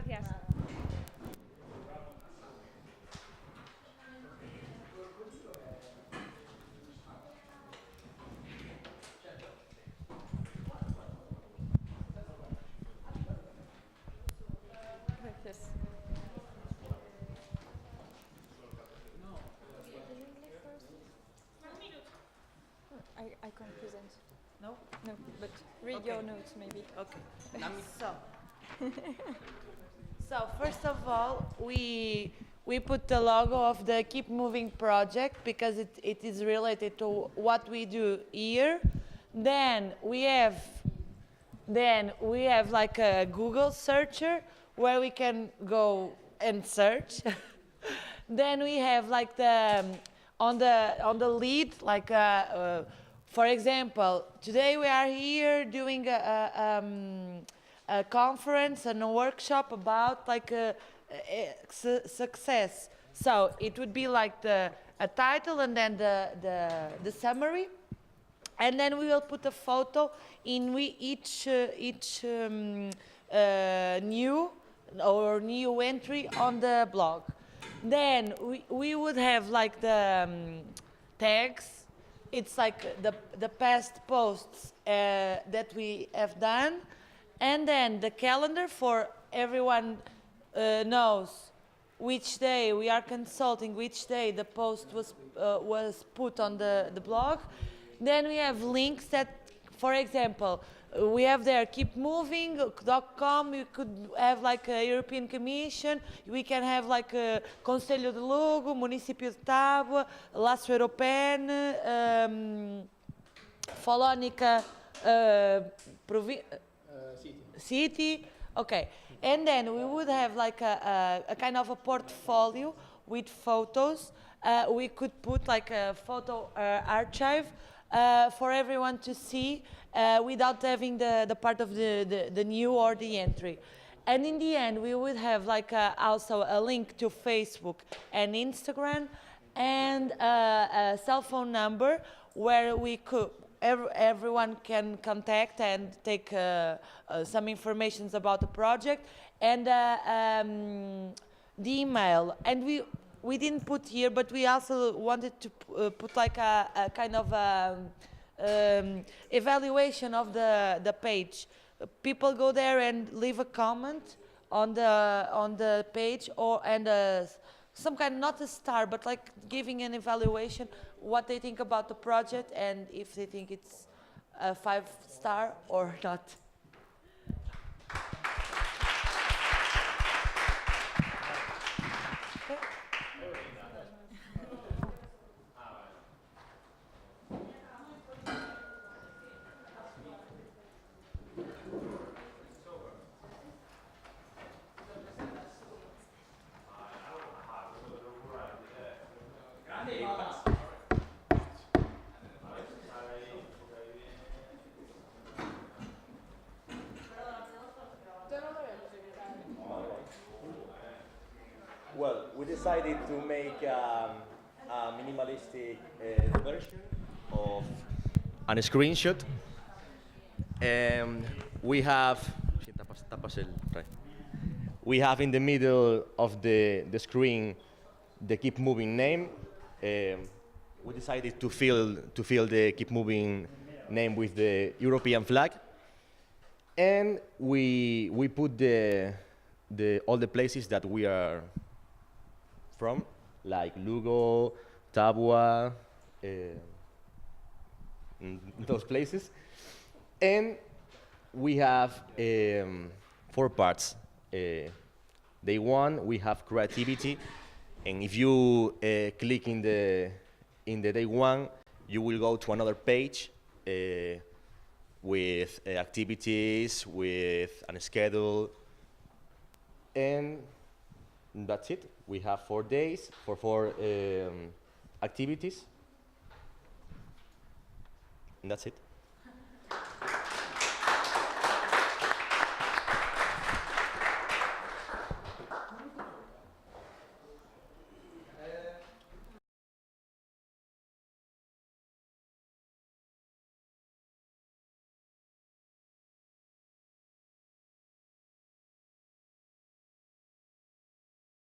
Gracias. Gracias. I can't present. No? No, but read Okay. your notes maybe. Okay. So first of all, we put the logo of the Keep Moving project because it is related to what we do here. Then we have like a Google searcher where we can go and search. Then we have like the on the lead, like for example, today we are here doing a conference and a workshop about like success. So it would be like a title and then the summary, and then we will put a photo in each new entry on the blog. Then we would have like the tags. It's like the past posts that we have done, and then the calendar for everyone knows which day we are consulting, which day the post was put on the blog. Then we have links that, for example, we have there keepmoving.com. We could have like a European Commission. We can have like a Conselho de Lugo, Município de Tábua, Laço Européen, Folónica, City. Okay, and then we would have like a kind of a portfolio with photos. We could put like a photo archive for everyone to see without having the part of the new or the entry. And in the end, we would have like also a link to Facebook and Instagram and a cell phone number where we could everyone can contact and take some information about the project, and the email. And we didn't put here, but we also wanted to put like a kind of evaluation of the page. People go there and leave a comment on the page, and some kind, not a star, but like giving an evaluation, what they think about the project and if they think it's a 5-star or not. Well, we decided to make a minimalistic version of a screenshot. We have in the middle of the screen the keep moving name. We decided to fill the keep moving name with the European flag, and we put all the places that we are from, like Lugo, Tabua, those places. And we have 4 parts. Day 1, we have creativity, and if you click in the day 1, you will go to another page with activities, with a schedule, and that's it. We have 4 days for 4 activities, and that's it.